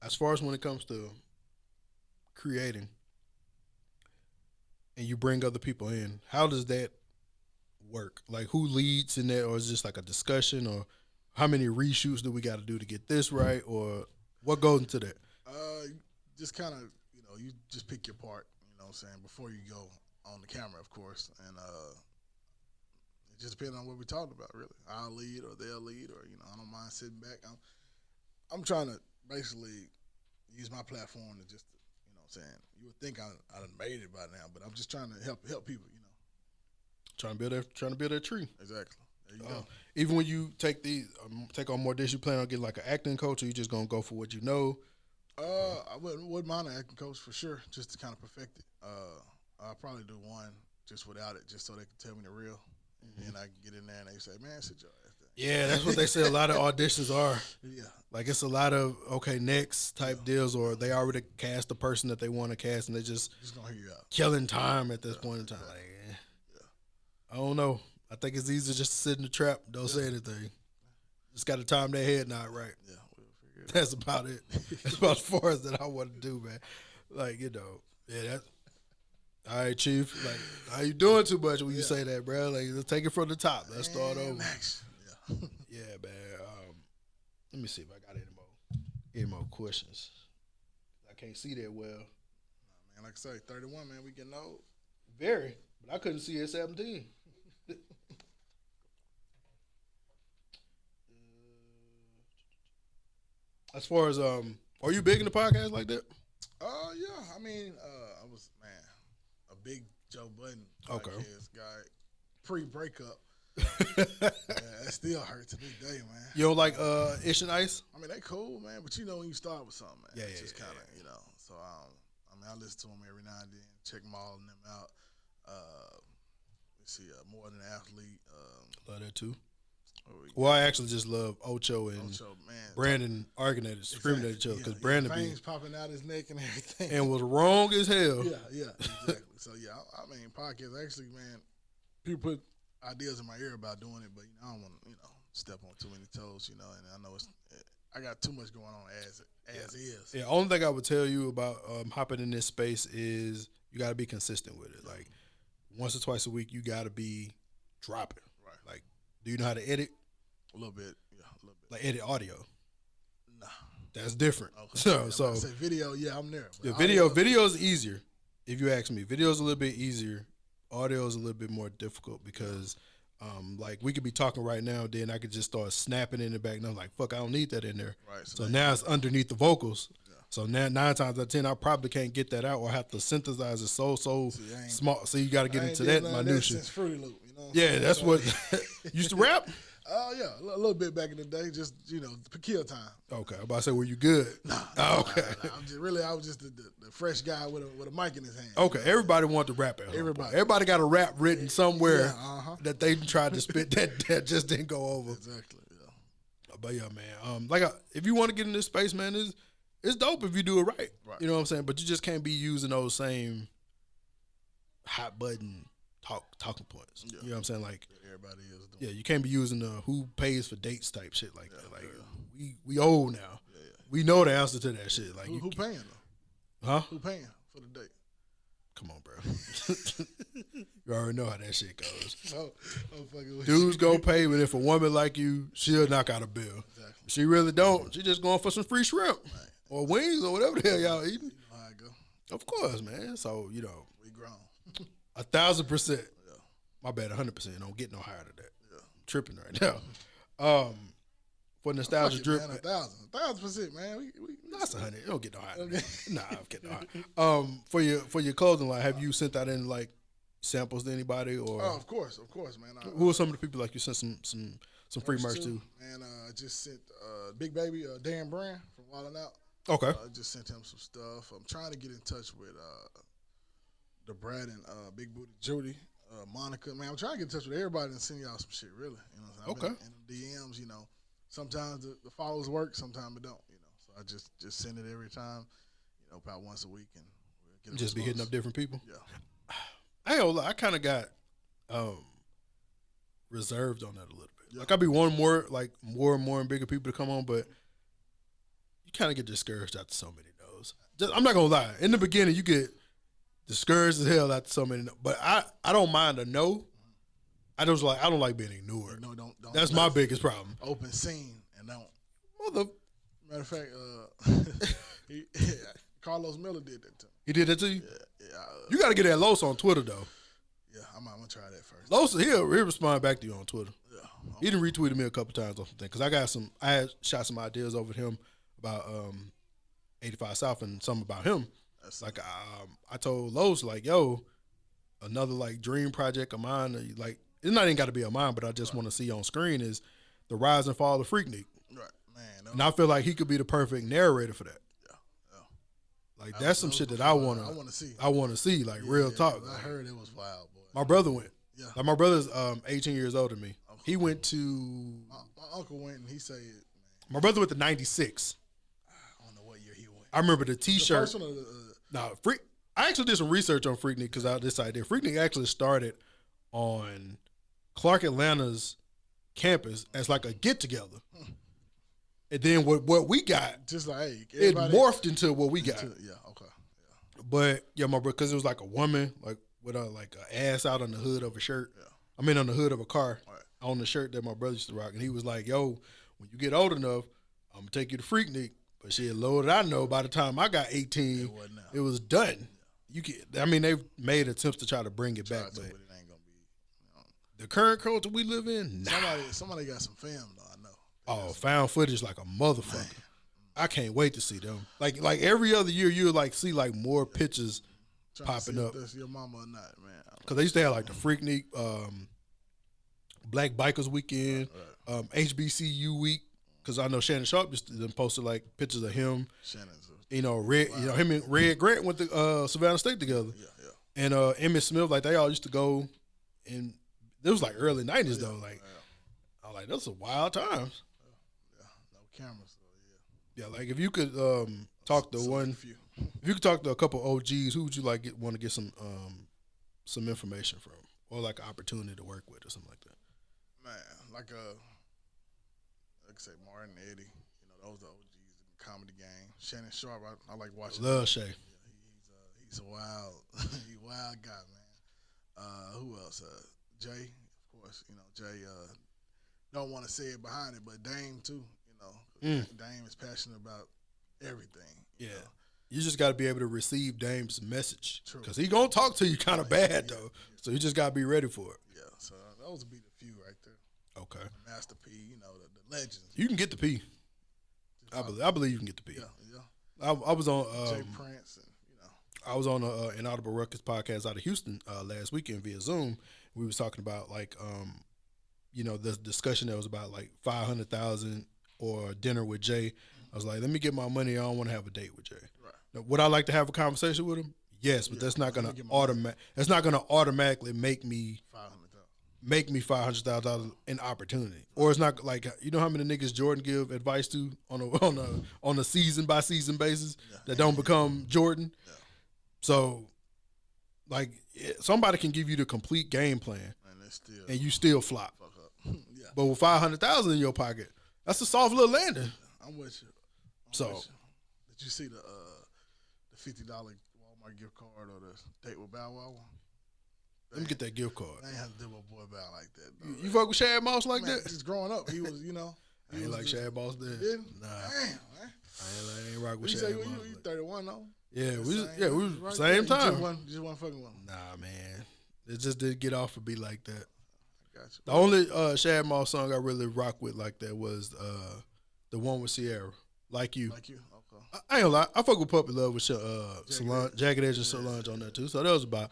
As far as when it comes to creating and you bring other people in, how does that work? Like, who leads in that, or is it just like a discussion, or how many reshoots do we got to do to get this right, or what goes into that? Just kind of, you just pick your part, you know what I'm saying, before you go on the camera, of course, and it just depends on what we're talking about, really. I'll lead or they'll lead, or, I don't mind sitting back. I'm trying to basically use my platform to just, saying, you would think I done made it by now, but I'm just trying to help people, Trying to build that tree. Exactly. There you go. Even when you take on more dishes, you plan on getting like an acting coach, or you just gonna go for what you know? I wouldn't mind an acting coach for sure, just to kind of perfect it. I'll probably do one just without it, just so they can tell me the real, and I can get in there and they say, man, sit your ass down. Yeah, that's what they say. A lot of auditions are. Yeah, like it's a lot of next type deals, or they already cast the person that they want to cast, and they just gonna hear you out, killing time at this point in time. Like, I don't know. I think it's easier just to sit in the trap, don't say anything. Just got to time their head not right. Yeah, we'll figure it out. That's about it. That's about as far as that I want to do, man. Like, that's all right, Chief. Like, how you doing too much when you say that, bro? Like, let's take it from the top. Let's start over. Next. Yeah, man. Let me see if I got any more questions. I can't see that well. Man, like I say, 31, man, we getting old. Very. But I couldn't see it at 17. As far as are you big in the podcast like that? Yeah. I mean, I was a big Joe Budden podcast guy pre-breakup. It still hurts to this day, man. You don't like Ish and Ice? I mean, they cool, man, but when you start with something, man, it's just kind of So I listen to them every now and then, check them all of them out. Let's see, More Than an Athlete. Love that too. Well, I actually just love Ocho and man. Brandon arguing screaming at each other because Brandon veins popping out his neck and everything, and was wrong as hell. Yeah, exactly. So yeah, I mean, podcasts actually, man. People put ideas in my ear about doing it, but I don't want to, step on too many toes, and I know I got too much going on as is. Yeah, only thing I would tell you about hopping in this space is you got to be consistent with it. Like once or twice a week, you got to be dropping. Right. Like, do you know how to edit? A little bit, yeah, a little bit. Like edit audio. Nah, that's different. Okay. So say video, yeah, I'm there. Yeah, video is easier. If you ask me, video is a little bit easier. Audio is a little bit more difficult because, like we could be talking right now, then I could just start snapping in the back, and I'm like, "Fuck, I don't need that in there." Right. So now it's underneath the vocals. Yeah. So now 9 times out of 10, I probably can't get that out, or have to synthesize it so small. So you got to get into that minutia. Since Fruity Loop, Yeah, that's what used to rap. Oh yeah, a little bit back in the day, just the kill time. Okay, I'm about to say, were you good? Nah. Okay. Nah. I was just the fresh guy with a mic in his hand. Okay, everybody wanted to rap at home. Everybody got a rap written somewhere that they tried to spit that just didn't go over. Exactly. Yeah. But yeah, man. If you want to get in this space, man, it's dope if you do it right. You know what I'm saying? But you just can't be using those same hot button talking points. Yeah. You know what I'm saying? Like everybody is. Yeah, you can't be using who pays for dates type shit like that. Like we old now. Yeah. We know the answer to that shit. Like who paying though? Huh? Who paying for the date? Come on, bro. You already know how that shit goes. I'm fucking with Dudes go pay, but if a woman like you, she'll knock out a bill. Exactly. She really don't. She just going for some free shrimp or wings or whatever the hell y'all eating. You know how I go. Of course, man. So we grown. 1,000%. Yeah. My bad, 100%. Don't get no higher than that. Tripping right now. For nostalgia drip, man, 1,000%, man. That's 100. You don't get no higher. Okay. Nah, I'm getting no higher. For your clothing line, have you sent out any like samples to anybody or? Oh, of course, man. Who are some of the people like you sent some free merch to? And I just sent Big Baby Dan Brand from Wildin' Out. Okay. I just sent him some stuff. I'm trying to get in touch with the Brad and Big Booty Judy. Monica, man, I'm trying to get in touch with everybody and send y'all some shit, really. You know what I'm saying? Okay. In the DMs, sometimes the follows work, sometimes it don't, So I just send it every time, about once a week, and we'll get just be hitting up different people. Yeah. I ain't gonna lie, I kind of got reserved on that a little bit. Yeah. Like I be wanting more and more and bigger people to come on, but you kind of get discouraged after so many no's. I'm not gonna lie. In the beginning, you get discouraged as hell after so many, but I don't mind a no. I don't like being ignored. No, don't. That's my biggest problem. Open scene and don't. Matter of fact, Carlos Miller did that to me. He did that to you? Yeah. You got to get that Los on Twitter though. Yeah, I'm gonna try that first. Los, he'll respond back to you on Twitter. Yeah, he done retweeted me a couple times on something because I had shot some ideas over him about 85 South and something about him. Like I told Los, like, yo, another like dream project of mine, like it's not even got to be of mine, but I just want to see on screen is the rise and fall of Freaknik. Right, man. And I feel like he could be the perfect narrator for that. Yeah. Like that's some shit that I want to see. I want to see, like real talk. I heard it was wild, boy. My brother went. Yeah. Like my brother's 18 years older than me. Okay. He went to. My uncle went and he said, man. My brother went to 96. I don't know what year he went. I remember the T-shirt. The first one I actually did some research on Freaknik because I decided Freaknik actually started on Clark Atlanta's campus as like a get together, and then what we got, just like it morphed into what we got. Yeah, okay, yeah. But yeah, my brother, because it was like a woman like with a like a ass out on the hood of a shirt. Yeah. I mean on the hood of a car on the shirt that my brother used to rock, and he was like, "Yo, when you get old enough, I'm gonna take you to Freaknik." But shit, Lord, I know by the time I got 18, it was done. You they've made attempts to try to bring it back, but it ain't gonna be. The current culture we live in, nah. Somebody got some film though. I know. Oh, found footage like a motherfucker. Man. I can't wait to see them. Like every other year, you'll like see like more pictures popping up. If that's your mama or not, man. Because they used to have like the Freaknik, Black Bikers Weekend, HBCU Week. Because I know Shannon Sharp just posted like pictures of him. Red. Wow. Him and Red Grant went to Savannah State together. Yeah. And Emmett Smith, like they all used to go, and it was like early '90s though. Like, I like those are wild times. Yeah, no cameras. So Yeah, like if you could talk to if you could talk to a couple OGs, who would you like want to get some information from, or like an opportunity to work with, or something like that? Man, like I say, Martin, Eddie. You know, those are OGs in the comedy game. Shannon Sharp, I like watching. Love Shay. Yeah, he's a wild, wild guy, man. Who else? Jay, of course. You know, Jay. Don't want to say it behind it, but Dame too. You know, Dame is passionate about everything. You know? You just got to be able to receive Dame's message, because he gonna talk to you kind of bad though. Yeah. So you just got to be ready for it. Yeah. So those would be the few right there. Okay. Master P, you know, the legends. You can get the P. I believe you can get the P. Yeah. I was on Jay Prince, and you know, I was on an Inaudible Ruckus podcast out of Houston last weekend via Zoom. We was talking about like you know, the discussion that was about like 500,000 or dinner with Jay. I was like, let me get my money. I don't want to have a date with Jay. Right. Now, would I like to have a conversation with him? Yes, but that's not gonna automatically make me $500,000 an opportunity. Or it's not like, you know how many niggas Jordan give advice to on a season by season basis that don't become Jordan. Yeah. So like somebody can give you the complete game plan and you still flop. Yeah. But with 500,000 in your pocket, that's a soft little landing. I'm with you. Did you see the $50 Walmart gift card or the date with Bow Wow? Let me get that gift card. I ain't have to do my boy Bow like that. Though, you fuck with Shad Moss like that? Just growing up, he was, you know. I ain't like Shad Moss then. Nah. Damn, man. I ain't rock with Shad Moss. You 31 though? Yeah, we was right same there. time. Just one fucking one. Nah, man. It just didn't get off to be like that. Gotcha. The only Shad Moss song I really rock with like that was the one with Sierra, Like You. Like You, okay. I ain't gonna lie, I fuck with Puppy Love with Solange, Jagged Edge and Solange on that too. So that was about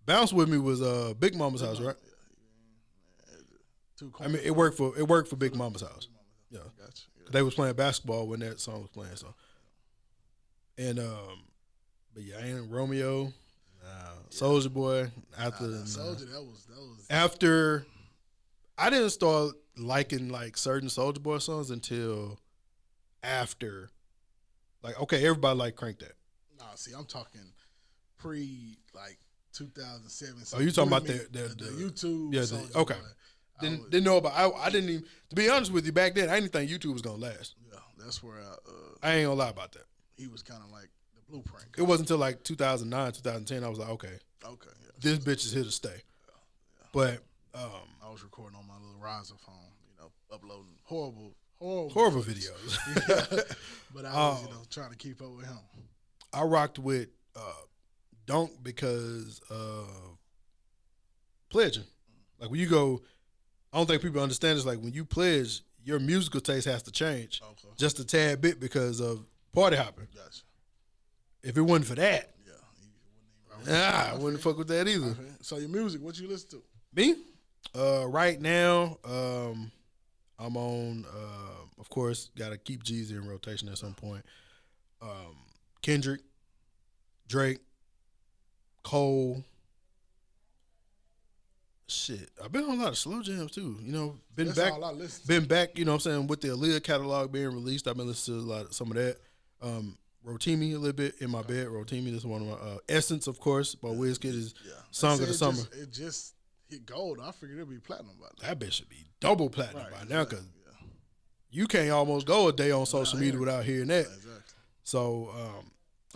Bounce With Me was Big Mama's house, right? I mean, it worked for Big Mama's house. Yeah, gotcha. They was playing basketball when that song was playing. So, and but yeah, I ain't Romeo, Soulja Boy. After Soulja, that was after I didn't start liking like certain Soulja Boy songs until after, like, okay, everybody like Crank That. Nah, see, I'm talking pre like 2007. Oh, you talking about the YouTube? Yeah, okay. Didn't know about. I didn't even. To be honest with you, back then I didn't think YouTube was gonna last. Yeah, that's where I ain't gonna lie about that. He was kind of like the blueprint. It wasn't until like 2009, 2010. I was like, okay, yeah, this bitch is here to stay. Yeah. But I was recording on my little riser phone, you know, uploading horrible videos. Yeah. But I was, trying to keep up with him. I rocked with Dunk because of pledging. Like when you go, I don't think people understand this. Like when you pledge, your musical taste has to change just a tad bit because of party hopping. Gotcha. If it wasn't for that, I wouldn't fuck with that either. So your music, what you listen to? Me? Right now, I'm on. Of course, gotta keep Jeezy in rotation at some point. Kendrick, Drake, Cole. Shit, I've been on a lot of slow jams too. You know, been back. You know what I'm saying, with the Aaliyah catalog being released, I've been listening to some of that. Rotimi a little bit in my bed. Rotimi, this is one of my Essence, of course, by Wizkid is song of the summer. It just hit gold. I figured it'd be platinum by now. That bitch should be double platinum by now because you can't almost go a day on social media without hearing that. Exactly. So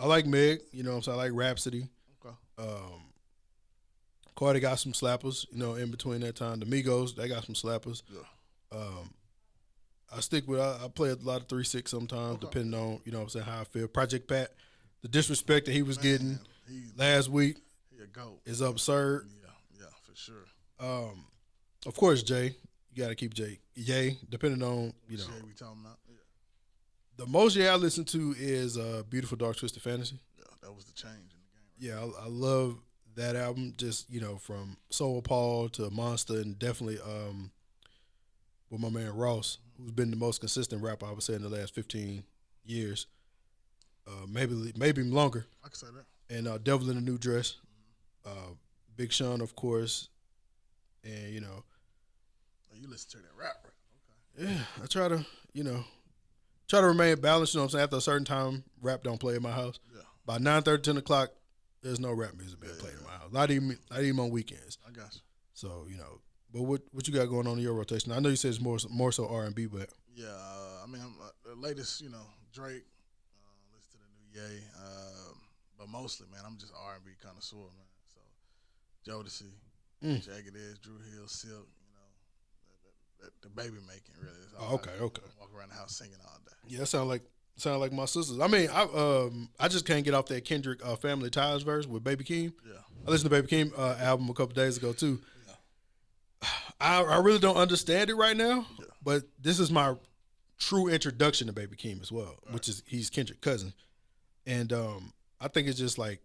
I like Meg. You know what I'm saying? I like Rhapsody. Okay. Cardi got some slappers, you know, in between that time. The Migos, they got some slappers. Yeah. I stick with, I play a lot of 3-6 sometimes, depending on, you know what I'm saying, how I feel. Project Pat, the disrespect that he was getting last week is absurd. Yeah, for sure. Of course, Jay. You got to keep Jay. Yay, depending on, you know. Jay we talking about? Yeah. The most I listen to is Beautiful Dark Twisted Fantasy. Yeah, that was the change in the game. Right? Yeah, I love that album, just, you know, from Soul Paul to Monster, and definitely with my man Ross, who's been the most consistent rapper, I would say, in the last 15 years. Maybe longer. I can say that. And Devil in a New Dress. Big Sean, of course. And, you know. You listen to that rap. Okay. Yeah, I try to remain balanced. You know what I'm saying? After a certain time, rap don't play in my house. Yeah. By 9:30, 10 o'clock, there's no rap music being played in my house. Not even on weekends. I got you. So but what you got going on in your rotation? I know you said it's more so R&B, but yeah, I mean, the latest, Drake. Listen to the new Ye, but mostly, man, I'm just R&B connoisseur, man. So Jodeci, Jagged Edge, Drew Hill, Silk, the baby making really. Okay. Walk around the house singing all day. Yeah, that sound like my sisters. I mean, I just can't get off that Kendrick Family Ties verse with Baby Keem. Yeah, I listened to Baby Keem album a couple days ago too. Yeah. I really don't understand it right now, but this is my true introduction to Baby Keem as well, which is he's Kendrick's cousin, and I think it's just like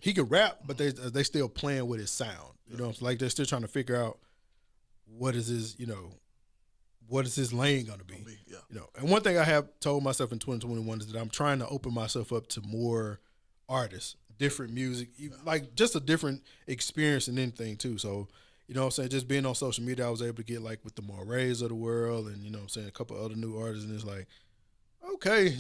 he can rap, but they still playing with his sound. You know, it's like they're still trying to figure out what is his lane gonna be. Yeah. And one thing I have told myself in 2021 is that I'm trying to open myself up to more artists, different music, like just a different experience and anything too. So, you know what I'm saying, just being on social media, I was able to get like with the Morays of the world and, you know what I'm saying, a couple other new artists, and it's like, okay,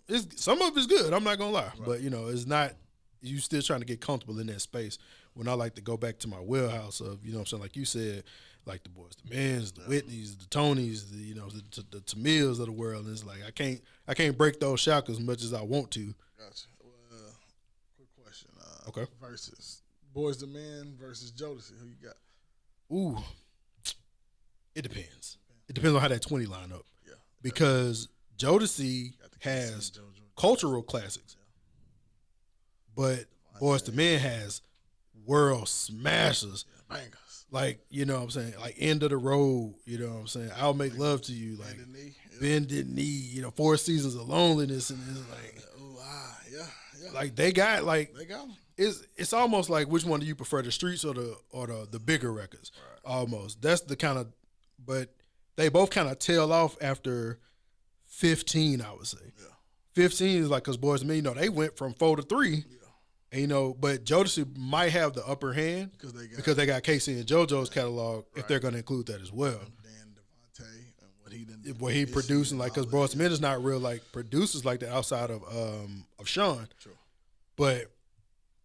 it's some of it's good, I'm not gonna lie. Right. But, it's not, you still trying to get comfortable in that space when I like to go back to my wheelhouse of, you know what I'm saying, like you said, like the Boys, the Mens, the Whitneys, the Tonys, the Tamils of the world. And it's like I can't break those shackles as much as I want to. Gotcha. Well, quick question. Okay. Versus Boys the Men versus Jodeci. Who you got? Ooh, it depends. It depends on how that 20 line up. Yeah. Because Jodeci has cultural classics, but Boys the Men has world smashers. Yeah, bangers. Like, you know what I'm saying? Like, End of the Road, you know what I'm saying? I'll Make Love to You. Like, Bended Knee, 4 Seasons of Loneliness. And it's like, yeah. Like, they got them. It's almost like, which one do you prefer, the streets or the bigger records? Right. Almost. That's the kind of, but they both kind of tail off after 15, I would say. Yeah. 15 is like, because Boys and Men, they went from 4 to 3. Yeah. And, but Jodeci might have the upper hand because they got Casey and JoJo's catalog if they're going to include that as well. Dan Devontae and what he producing, like, because Boys Men is not real like producers like that outside of Sean. True. But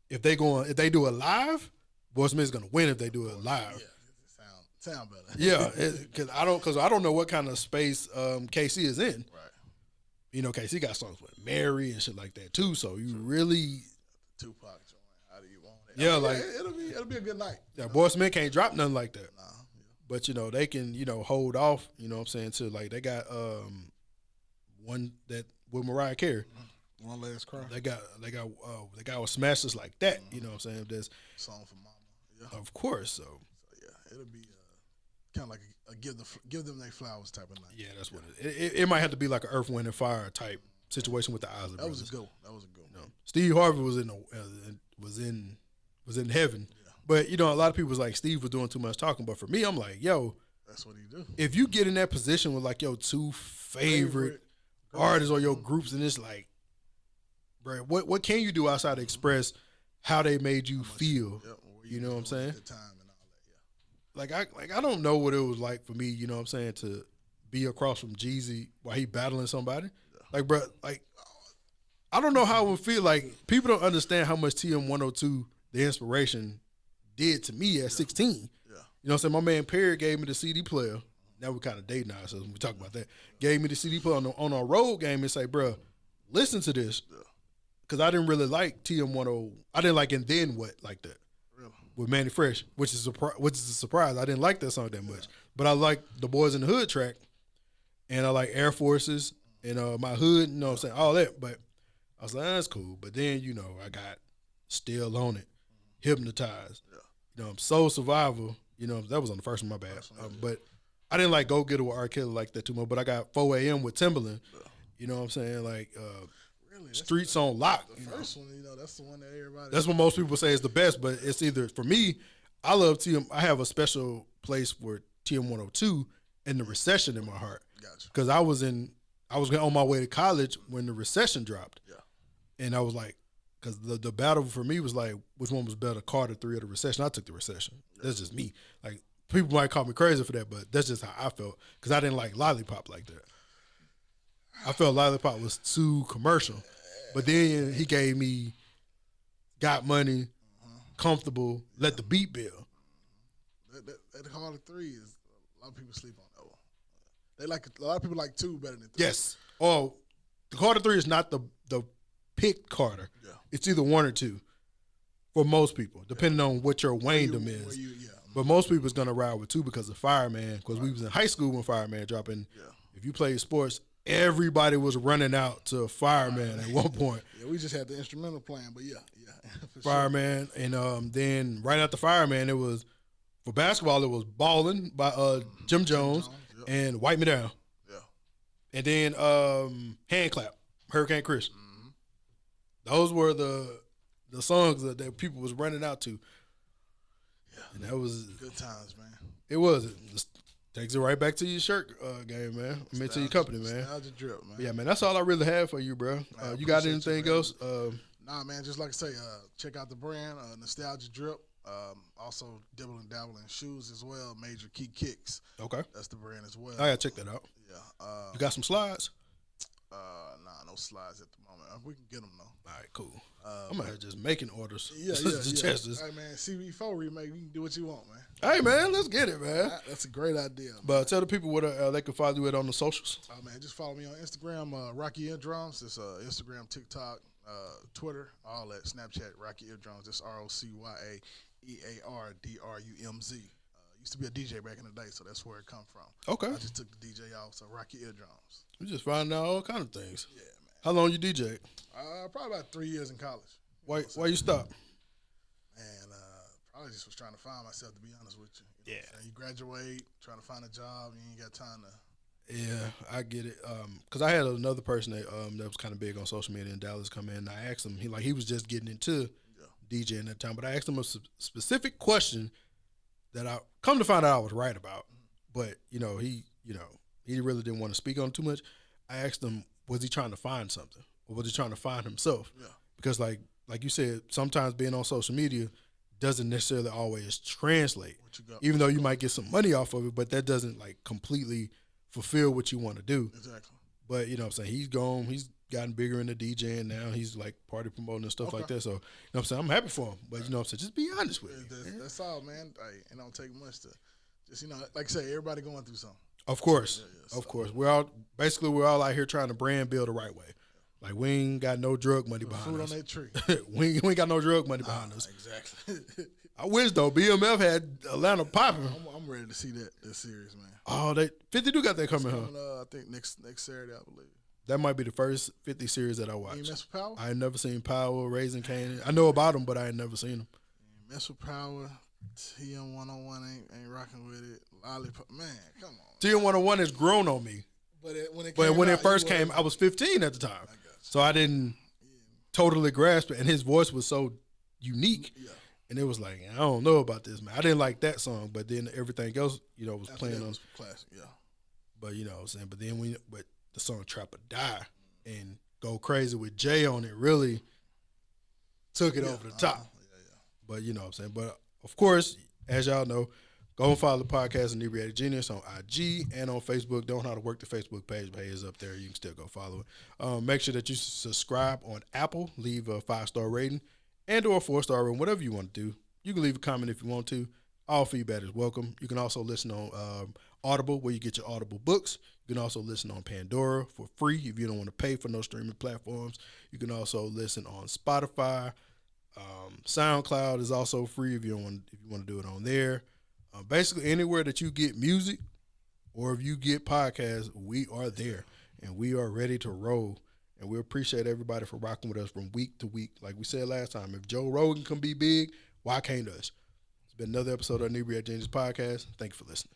if they do it live, Boys Men is going to win if they do it live. Yeah, sound better. Yeah, because I don't know what kind of space KC is in. Right. KC got songs with Mary and shit like that too. So you really. Tupac joint. How do you want it? Yeah, it'll be a good night. Yeah, Boys Men can't drop nothing like that. Nah. Yeah. But they can hold off. You know what I'm saying? To like they got one that with Mariah Carey. Mm-hmm. One Last Cry. They got with smashes like that. You know what I'm saying? There's Song for Mama. Yeah. Of course. So yeah, it'll be kind of like a give them their flowers type of night. Yeah, that's what it might have to be like an Earth, Wind, and Fire type situation with the Isley Brothers. That was a good. Steve Harvey was in heaven, but a lot of people was like Steve was doing too much talking. But for me, I'm like, yo, that's what he do. If you get in that position with like your 2 favorite artists or your groups, and it's like, bro, what can you do outside to express how they made you feel? You know what I'm saying? The time and all that, Like I don't know what it was like for me. You know what I'm saying, to be across from Jeezy while he battling somebody. Like, bro, like. I don't know how it would feel. Like, people don't understand how much TM102, the inspiration, did to me at 16. Yeah. You know what I'm saying? My man Perry gave me the CD player. Now we're kind of dating ourselves when we talk about that. Gave me the CD player on our road game and say, bro, listen to this. Because I didn't really like TM10. I didn't like And Then What like that. Really? With Manny Fresh, which is a surprise. I didn't like that song that much. But I like the Boys in the Hood track. And I like Air Forces and My Hood, you know what I'm saying? All that. But I was like, that's cool. But then, I got Still On It, Hypnotized. Yeah. Soul Survivor, that was on the first one, my bad. But I didn't like Go Get It with R. Kelly like that too much. But I got 4 a.m. with Timbaland. Yeah. You know what I'm saying? Like, really? Streets on Lock. The first one, that's the one that everybody. That's what most people say is the best. But it's either, for me, I love TM. I have a special place for TM102 and the Recession in my heart. Gotcha. Because I was on my way to college when the Recession dropped. Yeah. And I was like, because the battle for me was like, which one was better, Carter 3 or the Recession? I took the Recession. Yeah. That's just me. Like, people might call me crazy for that, but that's just how I felt because I didn't like Lollipop like that. I felt Lollipop was too commercial, but then he gave me Got Money, Comfortable, Let the Beat Build. That Carter 3 is a lot of people sleep on that one. They like a lot of people like 2 better than 3. Yes. Oh, the Carter 3 is not the picked Carter. Yeah. It's either 1 or 2 for most people, depending on what your Wayndom is. But most people is gonna ride with 2 because of Fireman. Because we was in high school when Fireman dropped in. Yeah. If you played sports, everybody was running out to Fireman at one point. Yeah, we just had the instrumental playing, but yeah. Fireman, sure. And then right after Fireman, it was for basketball. It was Ballin' by Jim Jones and Wipe Me Down. Yeah, and then Hand Clap, Hurricane Chris. Mm-hmm. Those were the songs that people was running out to. Yeah, and that was good times, man. It was. It just takes it right back to your shirt game, man. I mean, to your company, man. Nostalgia drip, man. Yeah, man. That's all I really have for you, bro. You got anything else? Nah, man, just like I say, check out the brand, Nostalgia Drip. Also, Dibble and Dabble in shoes as well, Major Key Kicks. Okay. That's the brand as well. I got to check that out. Yeah. You got some slides? Nah, no slides at the moment. We can get them, though. All right, cool. I'm out here just making orders. Yeah. Hey, man, CB4 remake, you can do what you want, man. Hey, man, let's get it, man. That's a great idea, man. But tell the people what they can follow you at on the socials. Oh, man, just follow me on Instagram, Rocyaeardrumz. It's Instagram, TikTok, Twitter, all that. Snapchat, Rocyaeardrumz. It's ROCYAEARDRUMZ. Used to be a DJ back in the day, so that's where it come from. Okay. I just took the DJ off, so Rocyaeardrumz. You just find out all kind of things. Yeah, man. How long you DJ? Probably about 3 years in college. Why you stop? Man, probably just was trying to find myself, to be honest with you. Yeah. You graduate, trying to find a job, you ain't got time to. Yeah, I get it. Because I had another person that was kind of big on social media in Dallas come in, and I asked him, he was just getting into DJing at that time, but I asked him a specific question that I come to find out I was right about. But he really didn't want to speak on it too much. I asked him, was he trying to find something, or was he trying to find himself? Yeah. Because like you said, sometimes being on social media doesn't necessarily always translate. Even though you might get some money off of it, but that doesn't like completely fulfill what you want to do. Exactly. But you know what I'm saying, he's gotten bigger into DJing now. He's like party promoting and stuff like that. So, you know what I'm saying, I'm happy for him. But you know what I'm saying, just be honest with me. That's all, man. It don't take much to just, like I say, everybody going through something. Of course. Of course. We're all out here trying to brand build the right way. Like, we ain't got no drug money behind us. Fruit on that tree. we ain't got no drug money behind us. Exactly. I wish, though. BMF had Atlanta popping. I'm ready to see that series, man. Oh, 50 do got that coming, huh? I think next Saturday, I believe. That might be the first 50 series that I watched. You mess with Power? I ain't never seen Power, Raising Canaan. I know about them, but I ain't never seen them. Mess with Power. TM101 ain't rocking with it. Lollipop, man, come on. TM101 has grown on me. But when it first came, I was 15 at the time. So I didn't totally grasp it. And his voice was so unique. Yeah. And it was like, I don't know about this, man. I didn't like that song, but then everything else, was playing on. Classic, yeah. But you know what I'm saying? But then the song Trap or Die and Go Crazy with Jay on it really took it over the top. Yeah. But you know what I'm saying? But of course, as y'all know, go and follow the podcast Inebriated Genius on IG and on Facebook. Don't know how to work the Facebook page, but it's up there. You can still go follow it. Make sure that you subscribe on Apple. Leave a 5-star rating and or a 4-star rating, whatever you want to do. You can leave a comment if you want to. All feedback is welcome. You can also listen on Audible, where you get your Audible books. You can also listen on Pandora for free if you don't want to pay for no streaming platforms. You can also listen on Spotify. SoundCloud is also free if you want to do it on there. Basically, anywhere that you get music or if you get podcasts, we are there, and we are ready to roll. And we appreciate everybody for rocking with us from week to week. Like we said last time, if Joe Rogan can be big, why can't us? It's been another episode of Inebriated Genius Podcast. Thank you for listening.